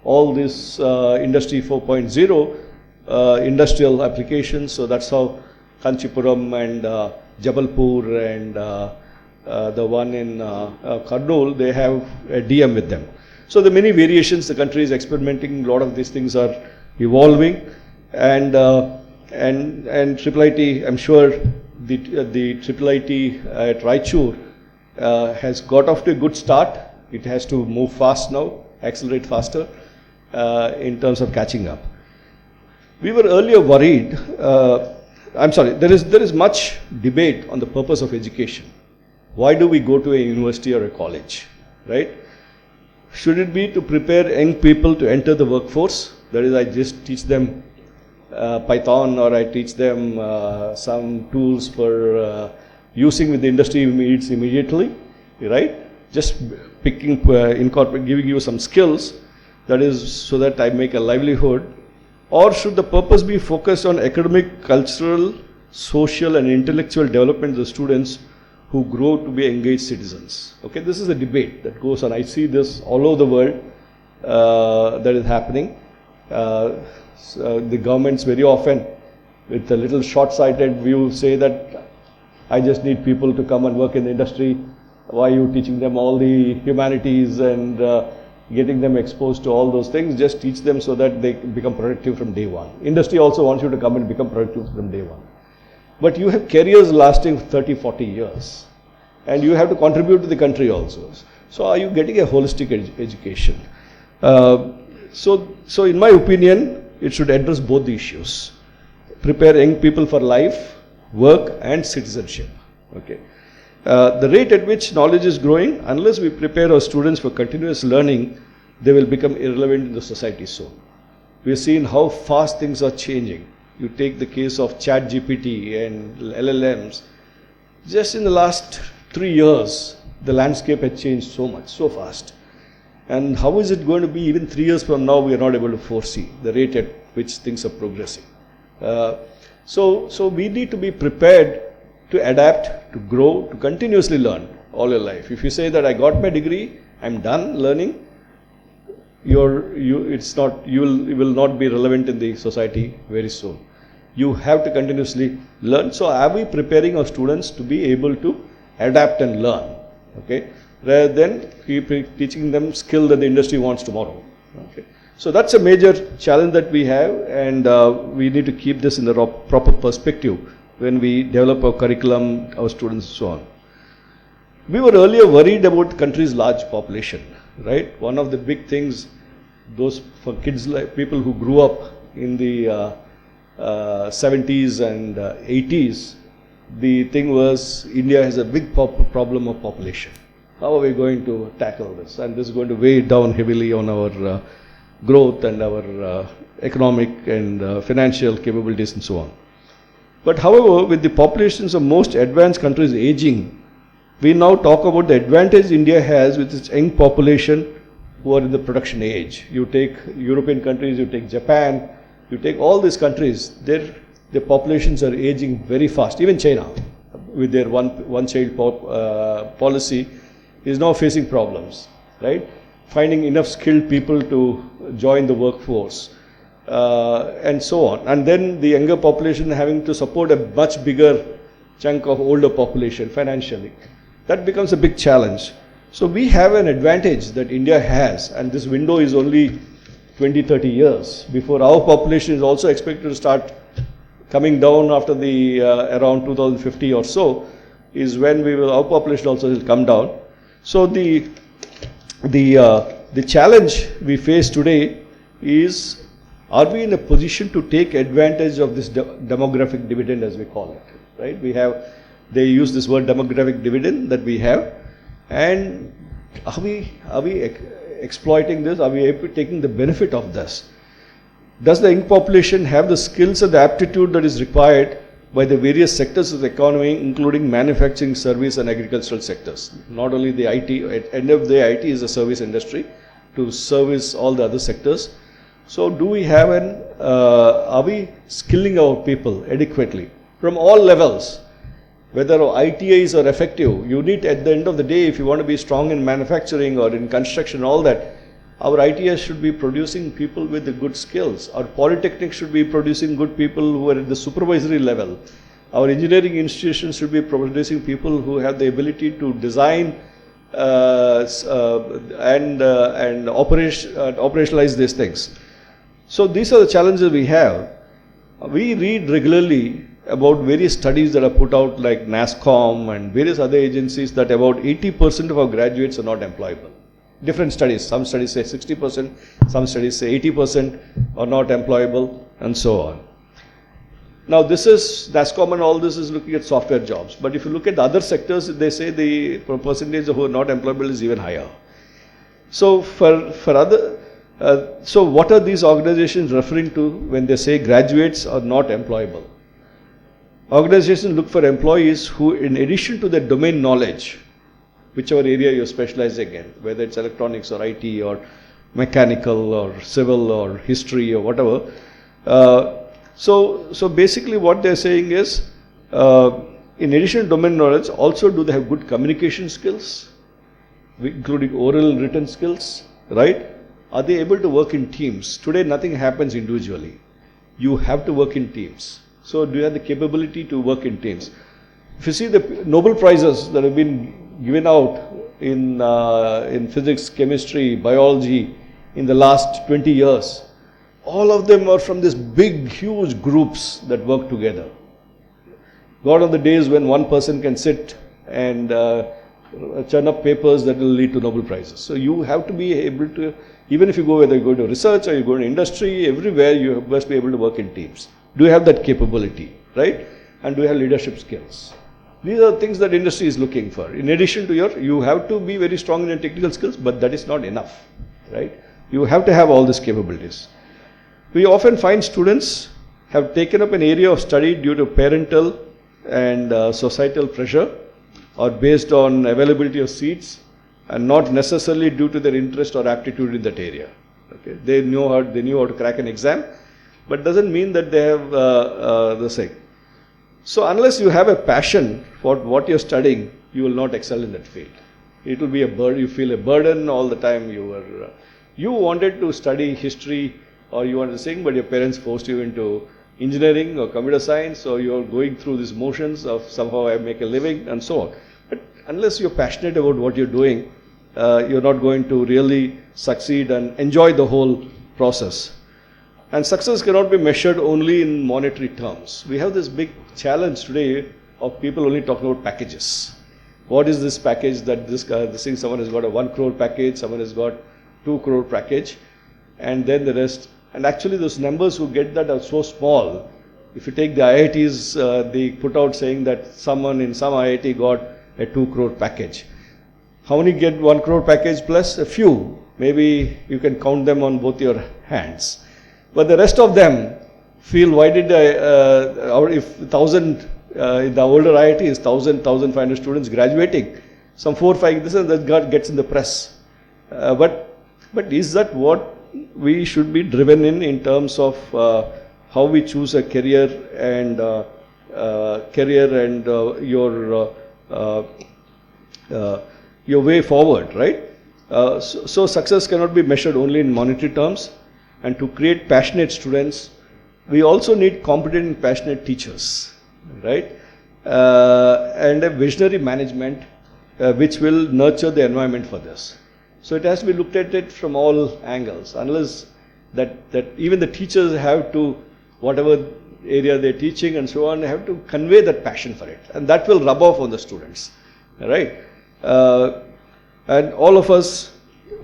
all this industry 4.0 industrial applications. So that's how Kanchipuram and Jabalpur and the one in Kurnool, they have a DM with them. So the many variations, the country is experimenting, a lot of these things are evolving, and IIIT, I'm sure the IIIT at Raichur has got off to a good start. It has to move fast now, accelerate faster in terms of catching up. We were earlier worried, there is much debate on the purpose of education. Why do we go to a university or a college, right? Should it be to prepare young people to enter the workforce? That is, I just teach them Python, or I teach them some tools for using with the industry needs immediately, right? Just picking, giving you some skills, that is so that I make a livelihood. Or should the purpose be focused on academic, cultural, social and intellectual development of the students who grow to be engaged citizens? Okay, this is a debate that goes on. I see this all over the world that is happening. So the governments very often, with a little short-sighted view, say that I just need people to come and work in the industry. Why are you teaching them all the humanities and getting them exposed to all those things? Just teach them so that they become productive from day one. Industry also wants you to come and become productive from day one. But you have careers lasting 30, 40 years. And you have to contribute to the country also. So are you getting a holistic education? So in my opinion, it should address both the issues. Prepare young people for life, work and citizenship. Okay. The rate at which knowledge is growing, unless we prepare our students for continuous learning, they will become irrelevant in the society soon. We have seen how fast things are changing. You take the case of ChatGPT and LLMs. Just in the last 3 years, the landscape has changed so much, so fast. And how is it going to be even 3 years from now? We are not able to foresee the rate at which things are progressing. So we need to be prepared to adapt, to grow, to continuously learn all your life. If you say that I got my degree, I'm done learning, you will not be relevant in the society very soon. You have to continuously learn. So are we preparing our students to be able to adapt and learn? Okay, rather than keep teaching them skill that the industry wants tomorrow. Okay. So that's a major challenge that we have, and we need to keep this in the proper perspective when we develop our curriculum, our students and so on. We were earlier worried about the country's large population, right? One of the big things, those for kids like people who grew up in the 70s and 80s, the thing was India has a big problem of population. How are we going to tackle this? And this is going to weigh down heavily on our growth and our economic and financial capabilities and so on. But however, with the populations of most advanced countries aging, we now talk about the advantage India has with its young population who are in the production age. You take European countries, you take Japan, you take all these countries, their populations are aging very fast. Even China, with their one-child policy, is now facing problems, right? Finding enough skilled people to join the workforce. And so on. And then the younger population having to support a much bigger chunk of older population financially. That becomes a big challenge. So we have an advantage that India has, and this window is only 20-30 years before our population is also expected to start coming down after the around 2050 or so. is when our population also will come down. So the challenge we face today is, are we in a position to take advantage of this demographic dividend, as we call it, right? They use this word demographic dividend that we have, and are we exploiting this? Are we taking the benefit of this? Does the young population have the skills and the aptitude that is required by the various sectors of the economy, including manufacturing, service and agricultural sectors? Not only the IT, at the end of the day, IT is a service industry to service all the other sectors. So do we have are we skilling our people adequately from all levels? Whether ITIs are effective, you need, at the end of the day, if you want to be strong in manufacturing or in construction, all that, our ITIs should be producing people with the good skills. Our polytechnics should be producing good people who are at the supervisory level. Our engineering institutions should be producing people who have the ability to design and operationalize these things. So these are the challenges we have. We read regularly about various studies that are put out, like NASSCOM and various other agencies, that about 80% of our graduates are not employable. Different studies, some studies say 60%, some studies say 80% are not employable, and so on. Now this is, NASSCOM and all this is looking at software jobs, but if you look at the other sectors, they say the percentage who are not employable is even higher. So so what are these organizations referring to when they say graduates are not employable? Organizations look for employees who, in addition to their domain knowledge, whichever area you're specializing in, whether it's electronics or IT or mechanical or civil or history or whatever. So basically what they're saying is, in addition to domain knowledge, also do they have good communication skills, including oral and written skills, right? Are they able to work in teams? Today nothing happens individually. You have to work in teams. So do you have the capability to work in teams? If you see the Nobel Prizes that have been given out in physics, chemistry, biology in the last 20 years, all of them are from these big, huge groups that work together. Gone are the days when one person can sit and churn up papers that will lead to Nobel Prizes. So you have to be able to, even if you go, whether you go to research or you go to industry, everywhere you must be able to work in teams. Do you have that capability, right? And do you have leadership skills? These are things that industry is looking for. In addition to you have to be very strong in your technical skills, but that is not enough, right? You have to have all these capabilities. We often find students have taken up an area of study due to parental and societal pressure, or based on availability of seats, and not necessarily due to their interest or aptitude in that area. Okay? They knew how to crack an exam, but doesn't mean that they have the same. So unless you have a passion for what you're studying, you will not excel in that field. It will be a burden. You feel a burden all the time. You wanted to study history or you wanted to sing, but your parents forced you into engineering or computer science, or you're going through these motions of somehow I make a living and so on. But unless you're passionate about what you're doing, you're not going to really succeed and enjoy the whole process. And success cannot be measured only in monetary terms. We have this big challenge today of people only talking about packages. What is this package that this thing, someone has got a 1 crore package, someone has got 2 crore package, and then the rest. And actually those numbers who get that are so small. If you take the IITs, they put out saying that someone in some IIT got a 2 crore package. How many get 1 crore package plus? A few. Maybe you can count them on both your hands. But the rest of them feel, why did if 1,000 in the older IIT is 1,500 students graduating, some 4 or 5 this and that gets in the press. But is that what we should be driven in terms of how we choose a career and your way forward, right? So success cannot be measured only in monetary terms. And to create passionate students, we also need competent and passionate teachers, right? And a visionary management which will nurture the environment for this. So it has to be looked at it from all angles, unless that even the teachers have to, whatever area they're teaching and so on, they have to convey that passion for it. And that will rub off on the students, right? And all of us,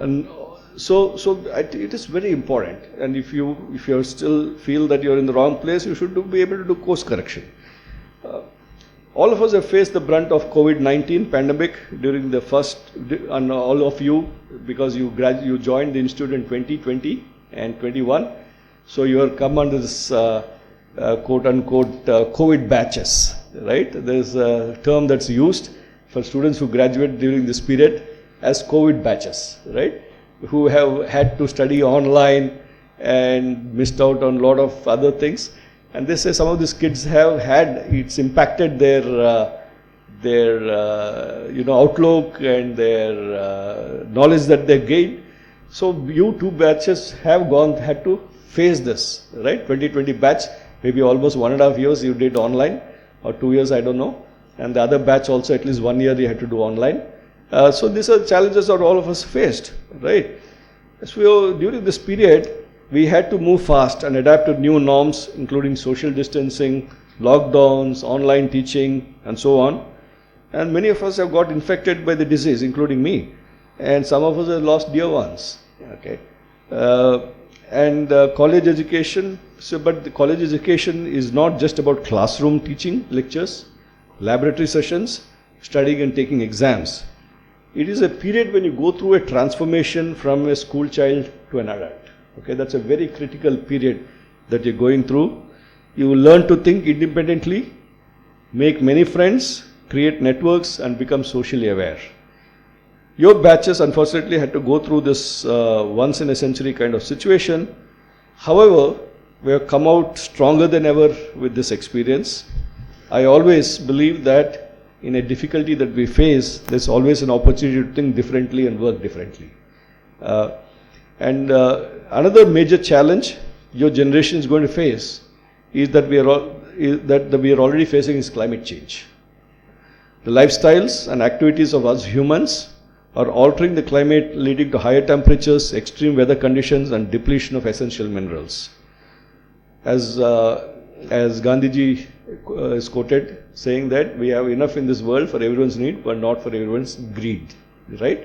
and so it is very important. And if you still feel that you're in the wrong place, you should be able to do course correction. All of us have faced the brunt of COVID-19 pandemic during the first, and all of you, because you joined the institute in 2020 and 21. So you have come under this quote-unquote COVID batches, right? There's a term that's used for students who graduate during this period as COVID batches, right? Who have had to study online and missed out on a lot of other things. And they say some of these kids have had, it's impacted their outlook and their knowledge that they gained. So you two batches have had to face this, right? 2020 batch, maybe almost 1.5 years you did online, or 2 years, I don't know. And the other batch also at least 1 year you had to do online. So these are challenges that all of us faced, right? So during this period, we had to move fast and adapt to new norms, including social distancing, lockdowns, online teaching, and so on. And many of us have got infected by the disease, including me. And some of us have lost dear ones. Okay. College education, but the college education is not just about classroom teaching, lectures, laboratory sessions, studying and taking exams. It is a period when you go through a transformation from a school child to an adult. Okay, that's a very critical period that you're going through. You will learn to think independently, make many friends, create networks, and become socially aware. Your batches unfortunately had to go through this once in a century kind of situation. However, we have come out stronger than ever with this experience. I always believe that in a difficulty that we face, there's always an opportunity to think differently and work differently. Another major challenge your generation is going to face is that we are already facing is climate change. The lifestyles and activities of us humans are altering the climate, leading to higher temperatures, extreme weather conditions, and depletion of essential minerals. As Gandhiji is quoted saying that we have enough in this world for everyone's need, but not for everyone's greed, right?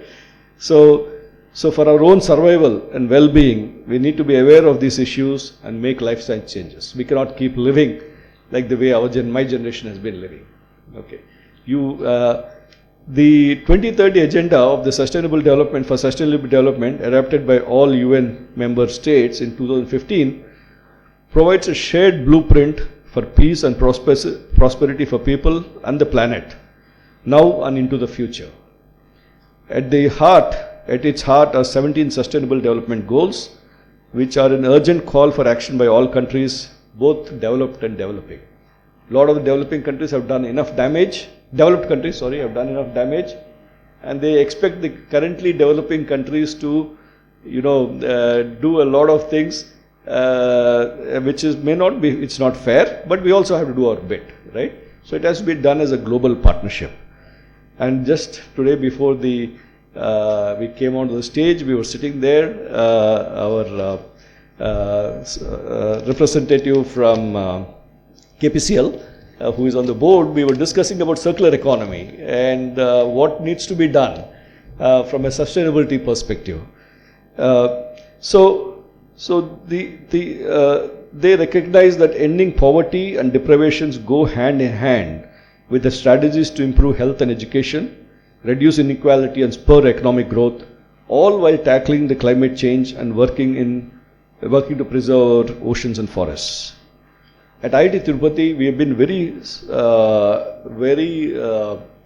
So for our own survival and well-being, we need to be aware of these issues and make lifestyle changes. We cannot keep living like the way my generation has been living. Okay, the 2030 agenda of the Sustainable Development adopted by all UN member states in 2015 provides a shared blueprint for peace and prosperity for people and the planet, now and into the future. At its heart are 17 Sustainable Development Goals, which are an urgent call for action by all countries, both developed and developing. A lot of the developing countries have done enough damage, and they expect the currently developing countries to, do a lot of things, which it's not fair, but we also have to do our bit, right? So it has to be done as a global partnership. And just today before we came onto the stage, we were sitting there, our representative from KPCL, who is on the board, we were discussing about circular economy and what needs to be done from a sustainability perspective. They recognize that ending poverty and deprivations go hand in hand with the strategies to improve health and education, reduce inequality and spur economic growth, all while tackling the climate change and working to preserve our oceans and forests. At IIT Tirupati, we have been very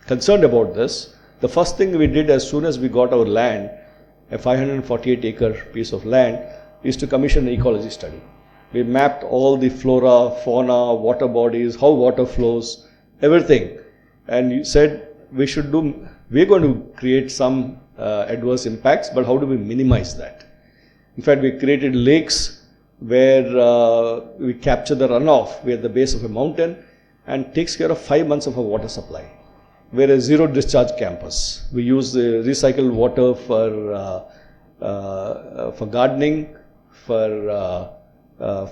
concerned about this. The first thing we did as soon as we got our land, a 548-acre piece of land, is to commission an ecology study. We mapped all the flora, fauna, water bodies, how water flows, everything. And you said we're going to create some adverse impacts, but how do we minimize that? In fact, we created lakes where we capture the runoff. We're at the base of a mountain and takes care of 5 months of our water supply. We're a zero discharge campus. We use the recycled water for gardening, for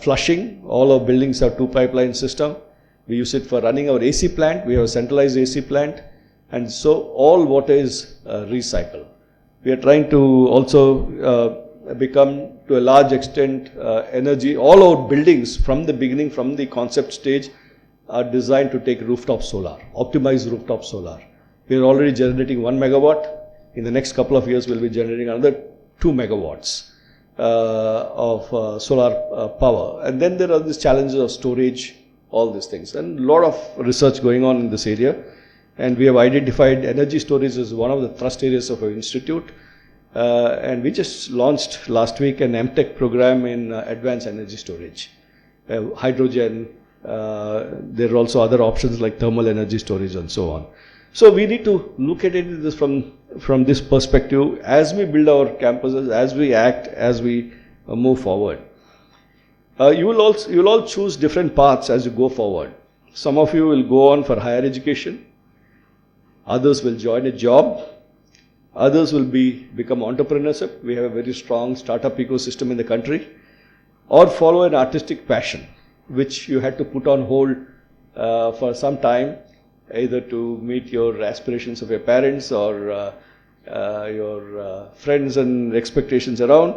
flushing. All our buildings have 2 pipeline system. We use it for running our AC plant. We have a centralized AC plant. And so all water is recycled. We are trying to also become to a large extent energy. All our buildings from the beginning, from the concept stage, are designed to take rooftop solar, optimized rooftop solar. We are already generating 1 megawatt. In the next couple of years, we'll be generating another 2 megawatts of solar power. And then there are these challenges of storage, all these things. And a lot of research going on in this area. And we have identified energy storage as one of the thrust areas of our institute. And we just launched last week an MTech program in advanced energy storage. Hydrogen, there are also other options like thermal energy storage and so on. So we need to look at it from this perspective as we build our campuses, as we act, as we move forward. You will all choose different paths as you go forward. Some of you will go on for higher education. Others will join a job. Others will become entrepreneurship. We have a very strong startup ecosystem in the country. Or follow an artistic passion, which you had to put on hold for some time, either to meet your aspirations of your parents or your friends and expectations around.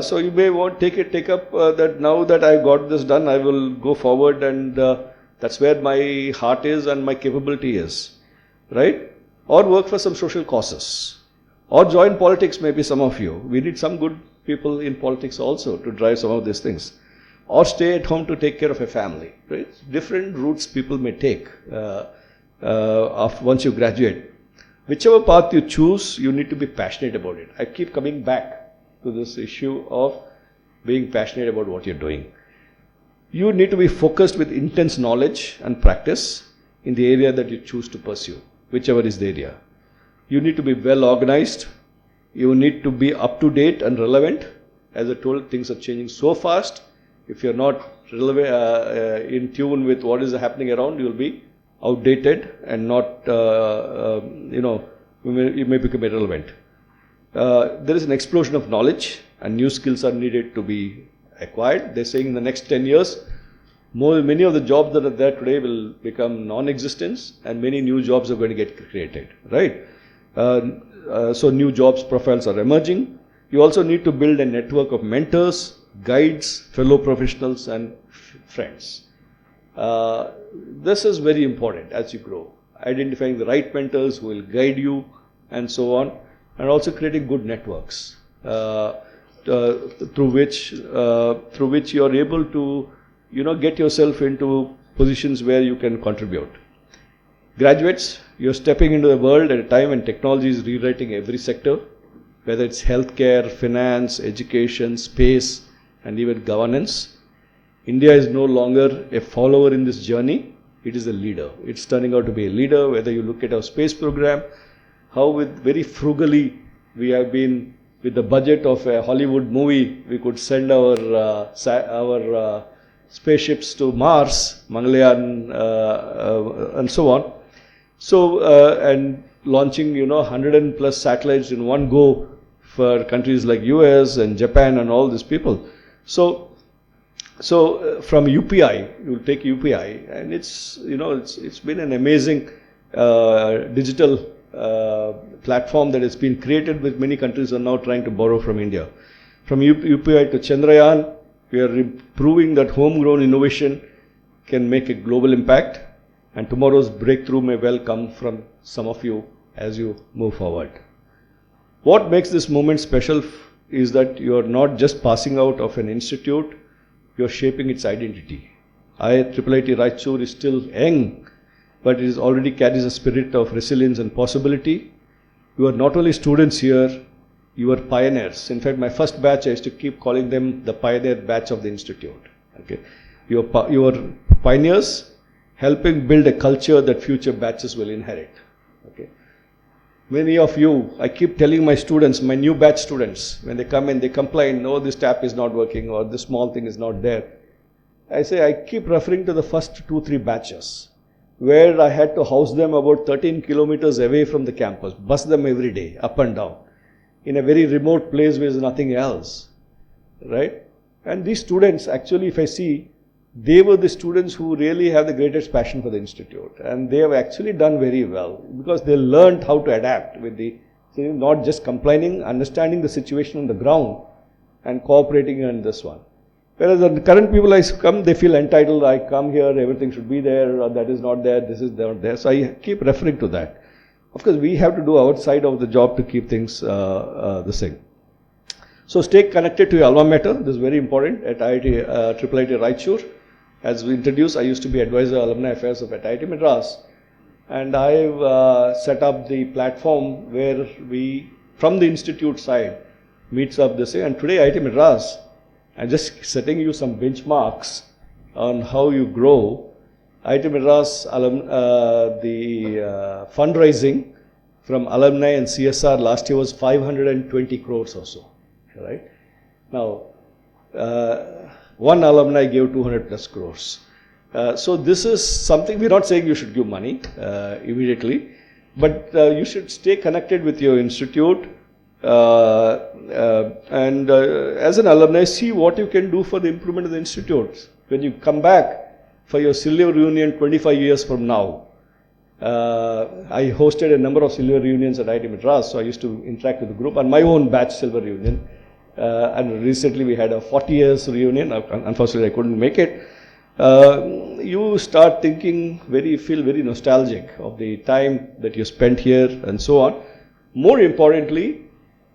So you may want to take up that now that I got this done, I will go forward, and that's where my heart is and my capability is, right? Or work for some social causes, or join politics, maybe some of you. We need some good people in politics also to drive some of these things. Or stay at home to take care of a family, right? Different routes people may take once you graduate. Whichever path you choose, you need to be passionate about it. I keep coming back to this issue of being passionate about what you're doing. You need to be focused with intense knowledge and practice in the area that you choose to pursue, whichever is the area. You need to be well organized. You need to be up to date and relevant. As I told, things are changing so fast. If you're not relevant, in tune with what is happening around, you'll be outdated and not, you may become irrelevant. There is an explosion of knowledge and new skills are needed to be acquired. They're saying in the next 10 years, many of the jobs that are there today will become non-existent and many new jobs are going to get created, right? So new jobs profiles are emerging. You also need to build a network of mentors, guides, fellow professionals and friends. This is very important as you grow. Identifying the right mentors who will guide you and so on, and also creating good networks through which you are able to get yourself into positions where you can contribute. Graduates, you're stepping into the world at a time when technology is rewriting every sector, whether it's healthcare, finance, education, space, and even governance. India is no longer a follower in this journey, it is a leader. It's turning out to be a leader, whether you look at our space program, how with very frugally we have been, with the budget of a Hollywood movie, we could send our spaceships to Mars, Mangalyaan, and so on. So, and launching, 100+ satellites in one go for countries like US and Japan and all these people. So from UPI, you'll take UPI, and it's been an amazing digital platform that has been created, with many countries are now trying to borrow from India. From UPI to Chandrayaan, we are proving that homegrown innovation can make a global impact, and tomorrow's breakthrough may well come from some of you as you move forward. What makes this moment special is that you are not just passing out of an institute, you are shaping its identity. IIIT Raichur is still young, but it already carries a spirit of resilience and possibility. You are not only students here, you are pioneers. In fact, my first batch, I used to keep calling them the pioneer batch of the institute. Okay, you are pioneers, helping build a culture that future batches will inherit. Okay. Many of you, I keep telling my students, my new batch students, when they come in, they complain, no, this tap is not working or this small thing is not there. I say, I keep referring to the first 2-3 batches, where I had to house them about 13 kilometers away from the campus, bus them every day, up and down, in a very remote place where there's nothing else, right? And these students, actually, if I see, they were the students who really have the greatest passion for the institute, and they have actually done very well because they learned how to adapt with the, not just complaining, understanding the situation on the ground and cooperating in this one. Whereas the current people I come, they feel entitled. I come here, everything should be there, or that is not there, this is not there. So I keep referring to that. Of course, we have to do our side of the job to keep things the same. So stay connected to your alma mater. This is very important at IIIT Raichur. As we introduced, I used to be advisor alumni affairs of at IIT Madras, and I've set up the platform where we, from the institute side, meets up this way. And today IIT Madras, I'm just setting you some benchmarks on how you grow. IIT Madras the fundraising from alumni and CSR last year was 520 crores or so, right? Now, one alumni gave 200 plus crores. So this is something, we're not saying you should give money immediately, but you should stay connected with your institute and as an alumni, see what you can do for the improvement of the institute. When you come back for your silver reunion 25 years from now, I hosted a number of silver reunions at IIT Madras, so I used to interact with the group, and my own batch silver reunion. And recently we had a 40 years reunion. Unfortunately, I couldn't make it. You start thinking feel very nostalgic of the time that you spent here and so on. More importantly,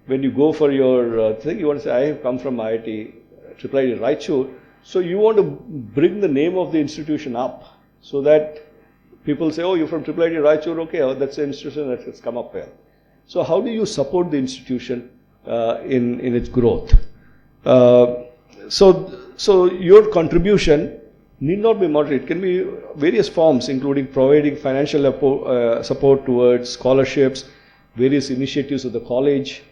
when you go for your thing, you want to say, I have come from IIT Raichur. So you want to bring the name of the institution up so that people say, oh, you're from IIIT Raichur, okay, oh, that's the institution that has come up well. So how do you support the institution in its growth? So your contribution need not be moderate. It can be various forms, including providing financial support towards scholarships, various initiatives of the college,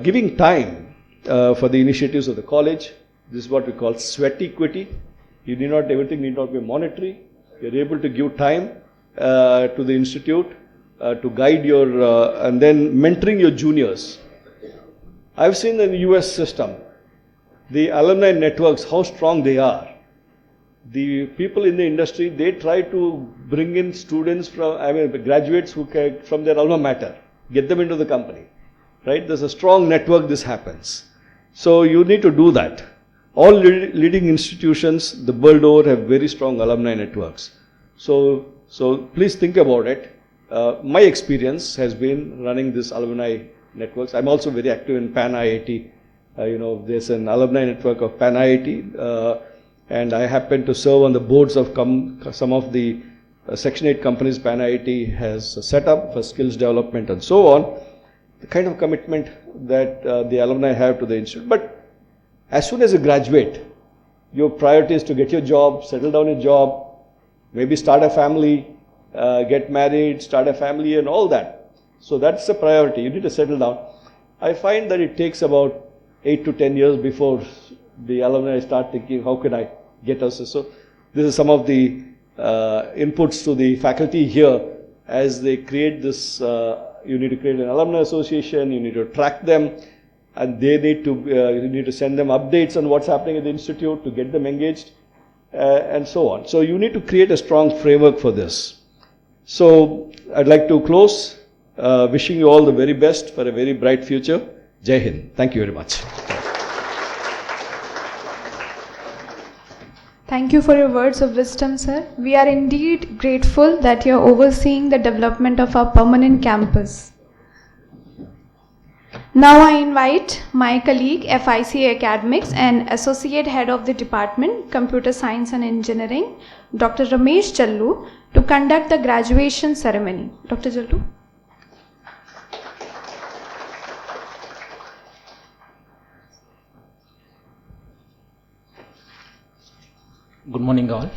giving time for the initiatives of the college. This is what we call sweat equity. Everything need not be monetary. You're able to give time to the institute to guide your, and then mentoring your juniors. I've seen in the US system, the alumni networks, how strong they are. The people in the industry, they try to bring in students graduates who from their alma mater, get them into the company, right? There's a strong network, this happens. So you need to do that. All leading institutions, the world over, have very strong alumni networks. So please think about it. My experience has been running this alumni networks. I'm also very active in Pan IIT. There's an alumni network of Pan IIT, and I happen to serve on the boards of some of the Section 8 companies Pan IIT has set up for skills development and so on. The kind of commitment that the alumni have to the institute. But as soon as you graduate, your priority is to get your job, settle down a job, maybe start a family, get married, start a family and all that. So that's the priority. You need to settle down. I find that it takes about 8 to 10 years before the alumni start thinking, how can I get us? So this is some of the inputs to the faculty here as they create this. You need to create an alumni association, you need to track them, and they need to, you need to send them updates on what's happening at the institute to get them engaged, and so on. So you need to create a strong framework for this. So I'd like to close, wishing you all the very best for a very bright future. Jai Hind. Thank you very much. Thank you for your words of wisdom, sir. We are indeed grateful that you are overseeing the development of our permanent campus. Now I invite my colleague, FIC Academics and Associate Head of the Department, Computer Science and Engineering, Dr. Ramesh Jallu, to conduct the graduation ceremony. Dr. Jallu. Good morning all.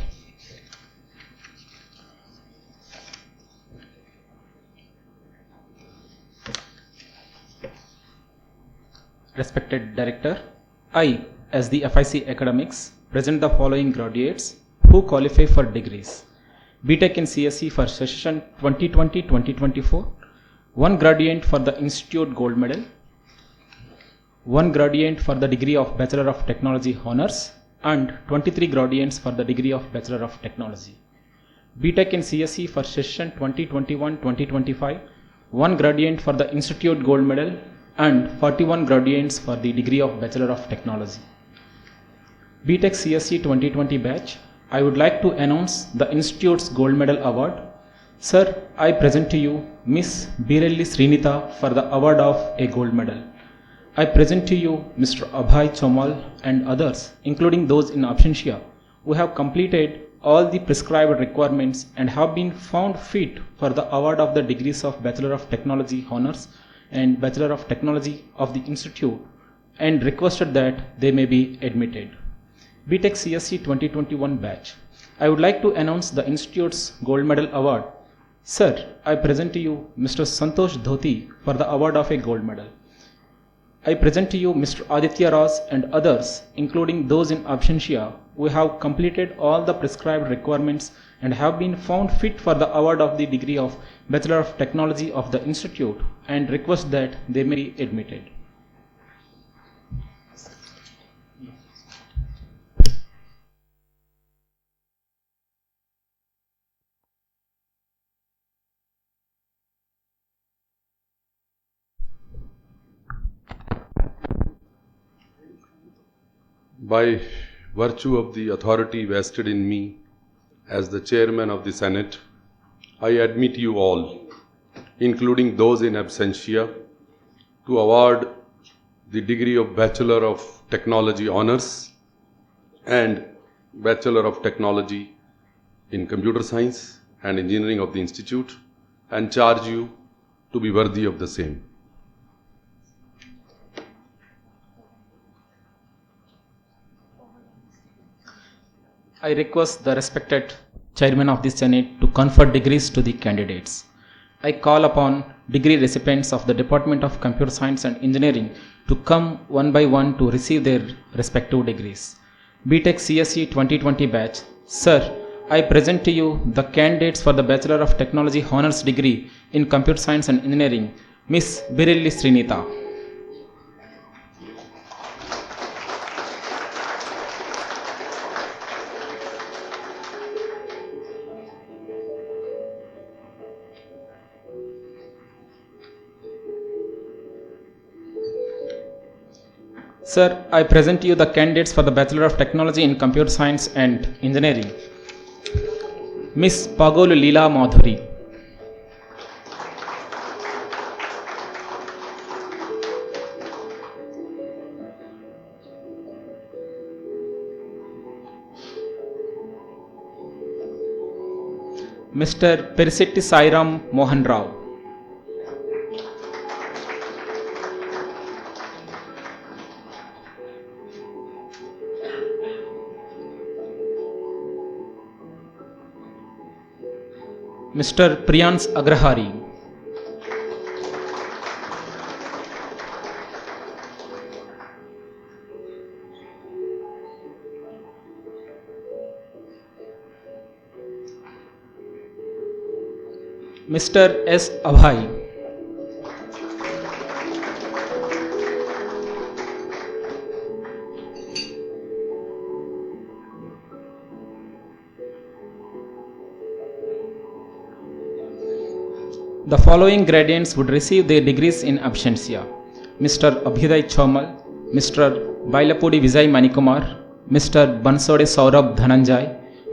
Respected Director, I, as the FIC Academics, present the following graduates who qualify for degrees. BTech in CSE for session 2020-2024, one graduate for the Institute Gold Medal, 1 gradient for the degree of Bachelor of Technology Honors and 23 gradients for the degree of Bachelor of Technology. BTech in CSE for session 2021-2025, 1 gradient for the Institute Gold Medal and 41 gradients for the degree of Bachelor of Technology. BTech CSE 2020 batch, I would like to announce the Institute's Gold Medal Award. Sir, I present to you Miss Birelli Srinitha for the award of a gold medal. I present to you Mr. Abhay Chomal and others, including those in absentia, who have completed all the prescribed requirements and have been found fit for the award of the degrees of Bachelor of Technology Honors and Bachelor of Technology of the Institute, and requested that they may be admitted. BTech CSE 2021 batch, I would like to announce the Institute's Gold Medal Award. Sir, I present to you Mr. Santosh Dhoti for the award of a gold medal. I present to you Mr. Aditya Ras and others, including those in absentia, who have completed all the prescribed requirements and have been found fit for the award of the degree of Bachelor of Technology of the Institute, and request that they may be admitted. By virtue of the authority vested in me as the Chairman of the Senate, I admit you all, including those in absentia, to award the degree of Bachelor of Technology Honors and Bachelor of Technology in Computer Science and Engineering of the Institute, and charge you to be worthy of the same. I request the respected Chairman of the Senate to confer degrees to the candidates. I call upon degree recipients of the Department of Computer Science and Engineering to come one by one to receive their respective degrees. BTech CSE 2020 batch, Sir, I present to you the candidates for the Bachelor of Technology Honors degree in Computer Science and Engineering, Miss Birelli Srinitha. Sir, I present to you the candidates for the Bachelor of Technology in Computer Science and Engineering, Miss Pagolu Leela Madhuri. Mr. Perisetti Sairam Mohan Rao. Mr. Priyans Agrahari. Mr. S. Abhay. The following gradients would receive their degrees in absentia: Mr. Abhiday Chomal, Mr. Bailapudi Vijay Manikumar, Mr. Bansode Saurabh Dhananjay,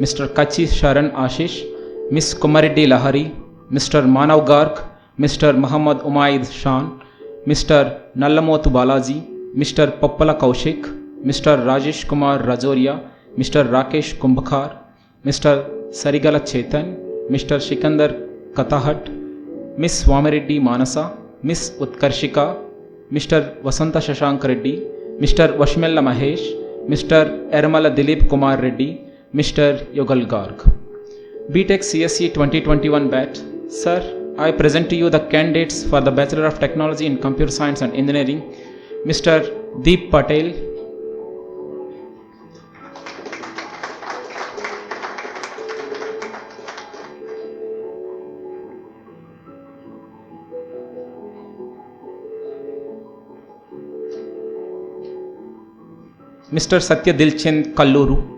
Mr. Kachi Sharan Ashish, Miss Kumareddy Lahari, Mr. Manav Garg, Mr. Muhammad Umaid Shan, Mr. Nallamotu Balaji, Mr. Pappala Kaushik, Mr. Rajesh Kumar Rajoria, Mr. Rakesh Kumbhakar, Mr. Sarigala Chetan, Mr. Shikandar Katahat, Miss Swamireddy Manasa, Miss Utkarshika, Mr. Vasanta Shashank Reddy, Mr. Vashmella Mahesh, Mr. Ermala Dilip Kumar Reddy, Mr. Yogal Garg. BTech CSE 2021 batch, Sir, I present to you the candidates for the Bachelor of Technology in Computer Science and Engineering, Mr. Deep Patel, Mr. Satya Dilchand Kalluru,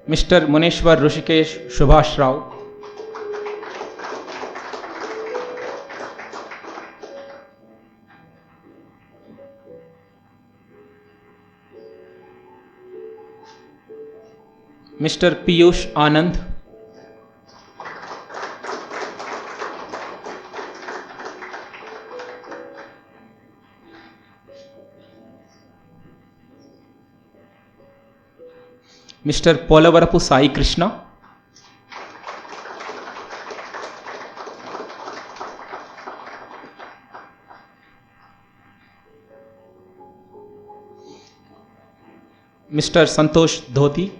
Mr. Muneshwar Rushikesh Subhash Rao, Mr. Piyush Anand, Mr. Polavarapu Sai Krishna, Mr. Santosh Dhoti,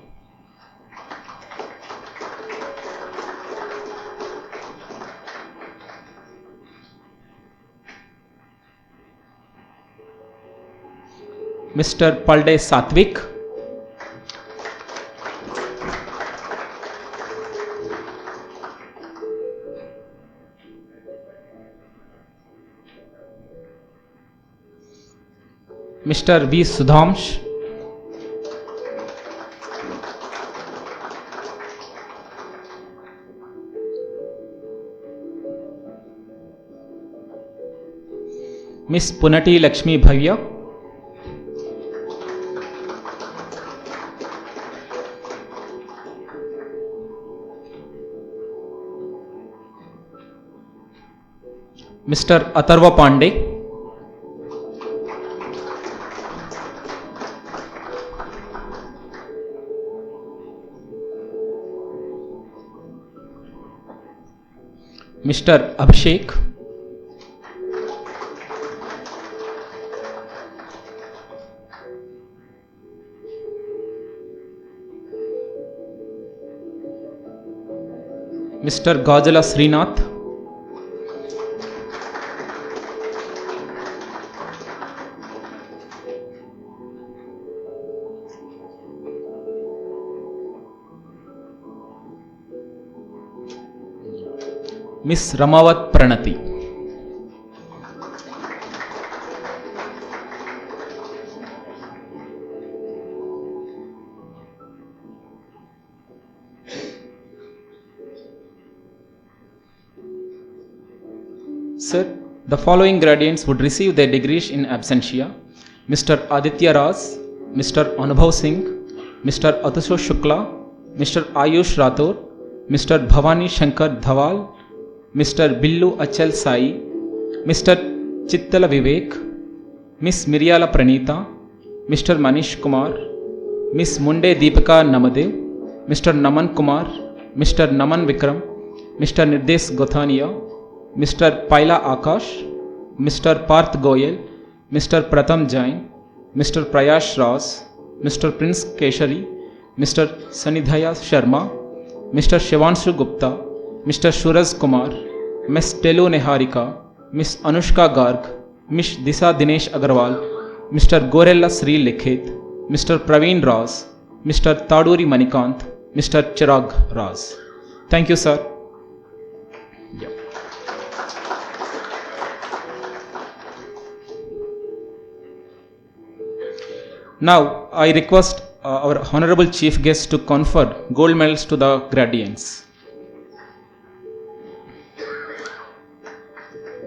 Mr. Palde Satvik, Mr. V. Sudhamsh, Miss Punati Lakshmi Bhavya, Mr. Atharva Pandey, Mr. Abhishek, Mr. Gajala Srinath, Miss Ramavat Pranati. Sir, the following graduates would receive their degrees in absentia: Mr. Aditya Ras, Mr. Anubhav Singh, Mr. Atusho Shukla, Mr. Ayush Rathore, Mr. Bhavani Shankar Dhawal, Mr. Billu Achal Sai, Mr. Chittala Vivek, Miss Miryala Pranita, Mr. Manish Kumar, Miss Munde Deepika Namadev, Mr. Naman Kumar, Mr. Naman Vikram, Mr. Nirdesh Gothania, Mr. Paila Akash, Mr. Parth Goyal, Mr. Pratham Jain, Mr. Prayash Ras, Mr. Prince Keshari, Mr. Sanidhaya Sharma, Mr. Shivanshu Gupta, Mr. Suraj Kumar, Miss Telu Neharika, Miss Anushka Garg, Miss Disa Dinesh Agarwal, Mr. Gorella Sri Likhit, Mr. Praveen Ras, Mr. Taduri Manikant, Mr. Chirag Ras. Thank you, sir. Now, I request our Honorable Chief Guest to confer gold medals to the graduates.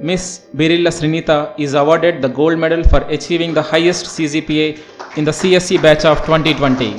Miss Birilla Srinita is awarded the gold medal for achieving the highest CGPA in the CSE batch of 2020.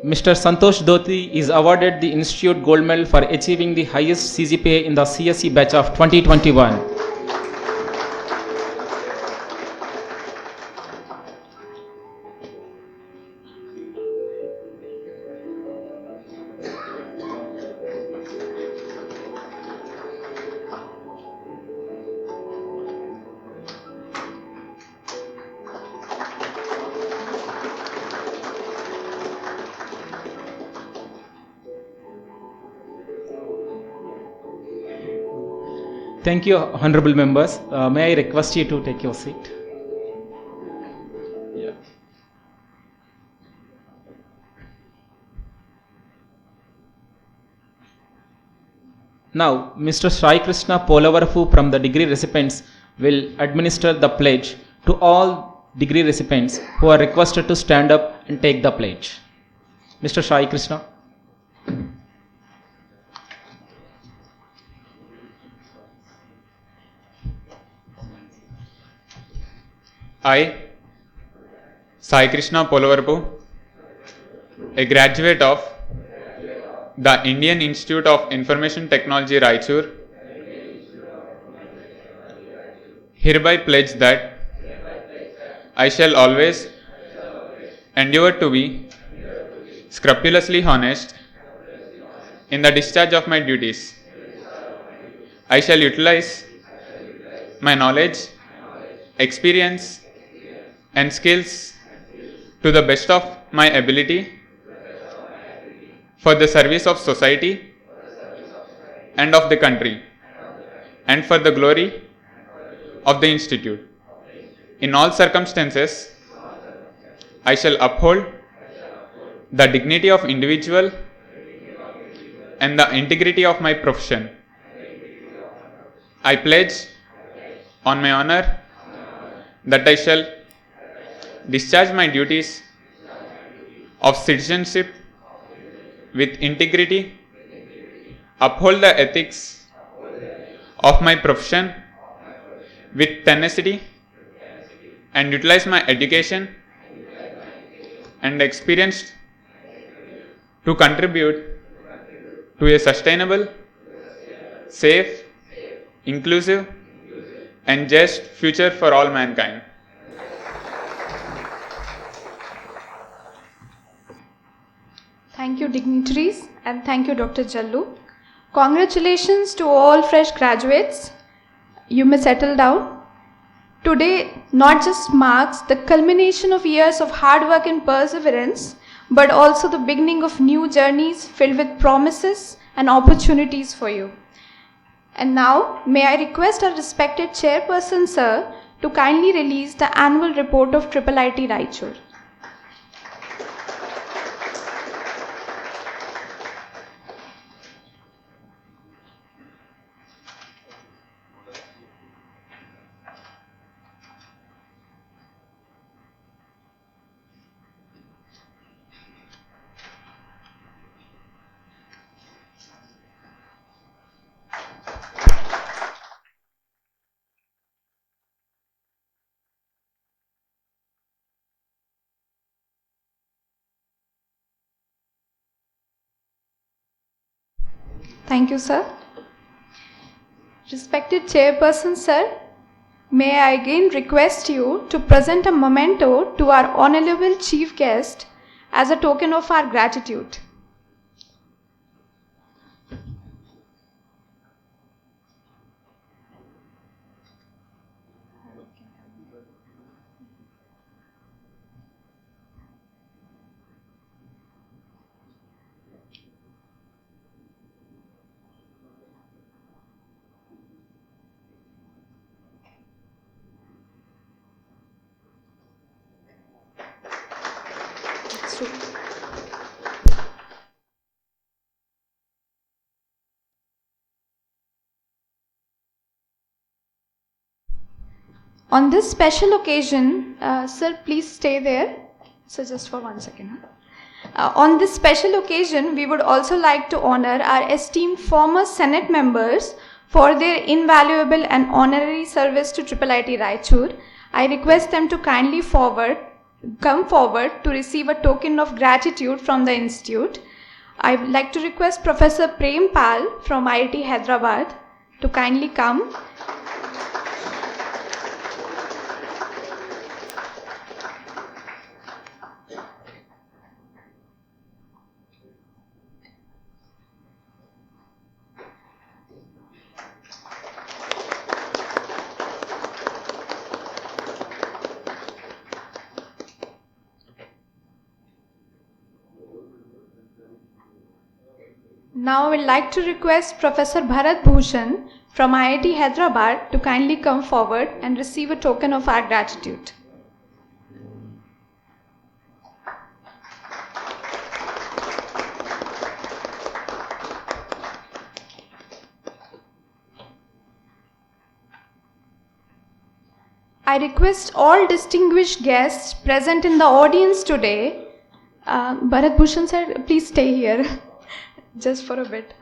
Mr. Santosh Dhoti is awarded the Institute Gold Medal for achieving the highest CGPA in the CSE batch of 2021. Thank you, honorable members. May I request you to take your seat? Yeah. Now, Mr. Sai Krishna Polavarapu from the degree recipients will administer the pledge to all degree recipients who are requested to stand up and take the pledge. Mr. Sai Krishna. I, Sai Krishna Polavarapu, a graduate of the Indian Institute of Information Technology Raichur, hereby pledge that I shall always endeavour to be scrupulously honest in the discharge of my duties. I shall utilize my knowledge, experience and skills to the best of my ability for the service of society and of the country and for the glory of the institute. In all circumstances, I shall uphold the dignity of individual and the integrity of my profession. I pledge on my honor that I shall discharge my duties of citizenship with integrity, uphold the ethics of my profession with tenacity, and utilize my education and experience to contribute to a sustainable, safe, inclusive, and just future for all mankind. Thank you, dignitaries, and thank you, Dr. Jallu. Congratulations to all fresh graduates. You may settle down. Today not just marks the culmination of years of hard work and perseverance, but also the beginning of new journeys filled with promises and opportunities for you. And now, may I request our respected Chairperson, sir, to kindly release the annual report of IIIT Raichur. Thank you, sir. Respected Chairperson, sir, may I again request you to present a memento to our Honorable Chief Guest as a token of our gratitude. On this special occasion, sir, please stay there. So just for 1 second. On this special occasion, we would also like to honor our esteemed former Senate members for their invaluable and honorary service to IIIT Raichur. I request them to kindly come forward to receive a token of gratitude from the institute. I would like to request Professor Prem from IIT Hyderabad to kindly come. Now I would like to request Professor Bharat Bhooshan from IIT Hyderabad to kindly come forward and receive a token of our gratitude. I request all distinguished guests present in the audience today. Bharat Bhooshan sir, please stay here just for a bit.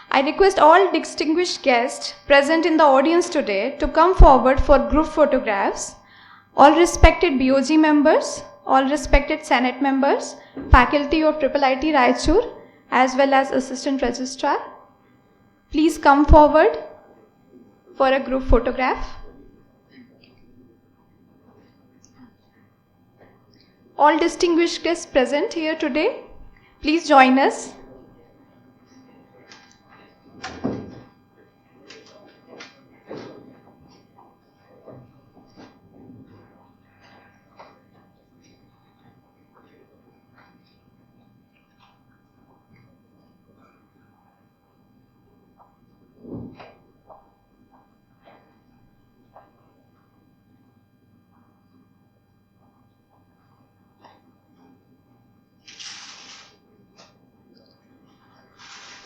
I request all distinguished guests present in the audience today to come forward for group photographs. All respected BOG members, all respected Senate members, faculty of IIIT Raichur, as well as Assistant Registrar, please come forward for a group photograph. All distinguished guests present here today, please join us.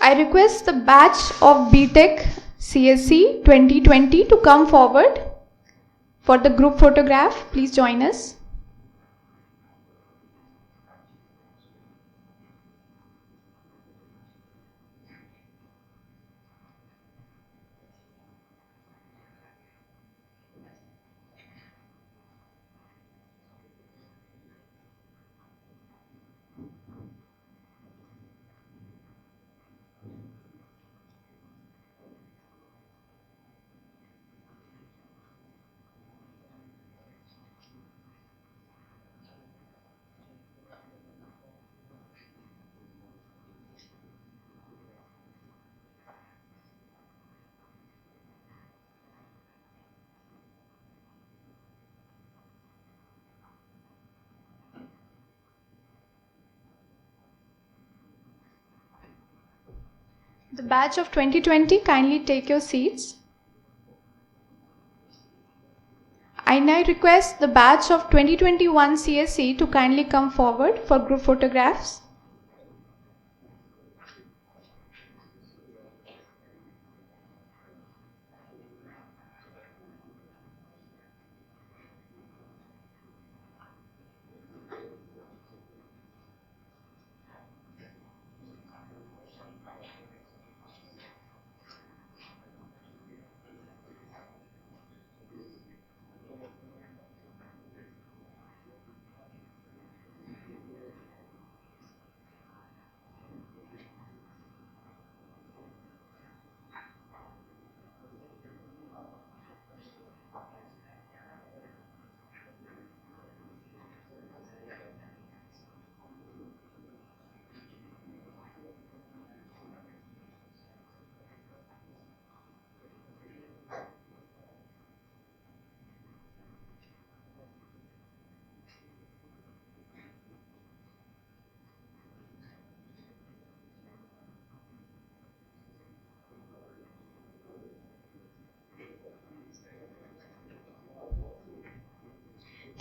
I request the batch of BTech CSE 2020 to come forward for the group photograph. Please join us. The batch of 2020, kindly take your seats. I now request the batch of 2021 CSE to kindly come forward for group photographs.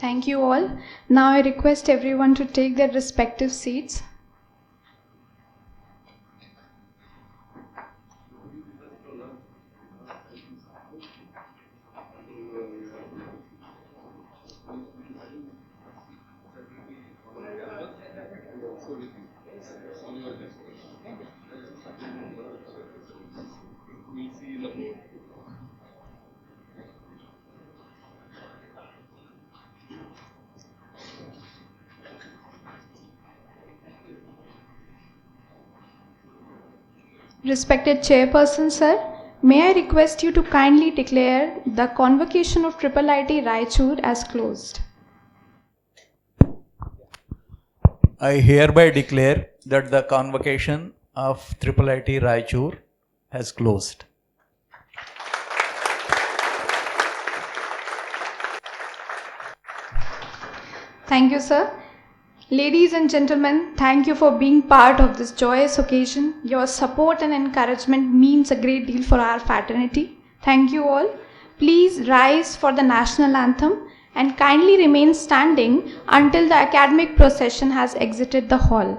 Thank you all. Now I request everyone to take their respective seats. Respected Chairperson sir, may I request you to kindly declare the convocation of IIIT Raichur as closed. I hereby declare that the convocation of IIIT Raichur has closed. Thank you, sir. Ladies and gentlemen, thank you for being part of this joyous occasion. Your support and encouragement means a great deal for our fraternity. Thank you all. Please rise for the national anthem and kindly remain standing until the academic procession has exited the hall.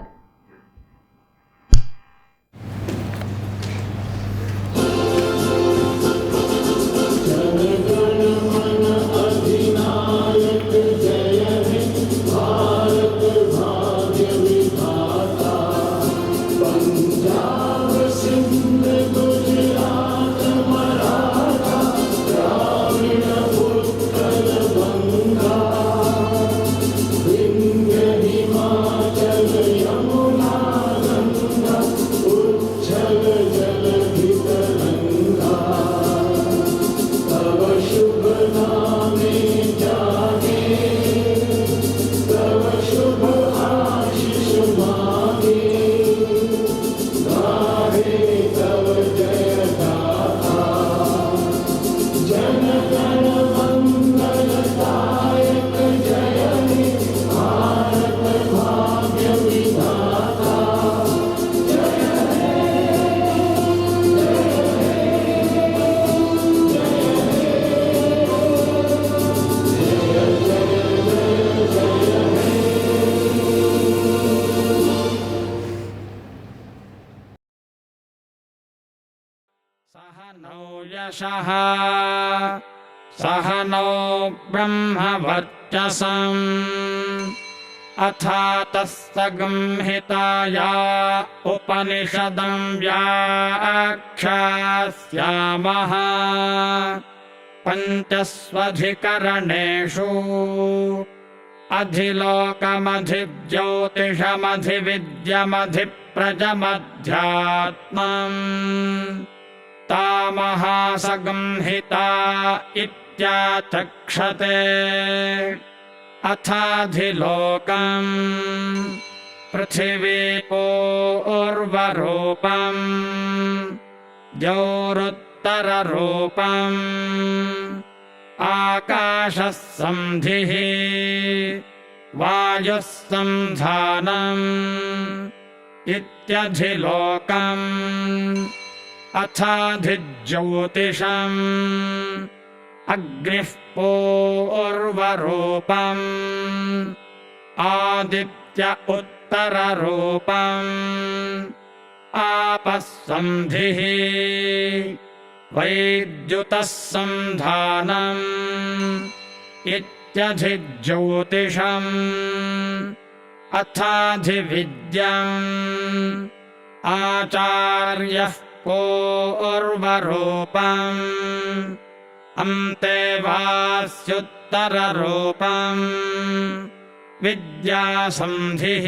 सहनौ ब्रह्मवर्चसम् अथातस्तगंहिताया उपनिषदं व्याख्यास्यामः पञ्चस्वधिकरणेषु अधिलोकमधिज्योतिषमधिविद्यमधिप्रजमध्यात्मम् तामहासंहिता इत्याचक्षते अथाधिलोकम् पृथिवीपूर्वरूपम् द्यौरुत्तररूपम् आकाशः सन्धिः वायुः सन्धानम् इत्यधिलोकम् अथाधिज्योतिषम् अग्निः पूर्वरूपम् आदित्य उत्तररूपम् आपः सन्धिः वैद्युतः सन्धानम् इत्यधिज्योतिषम् अथाधिविद्यम् आचार्यः पूर्वरूपम् अन्तेवास्युत्तररूपम् विद्यासन्धिः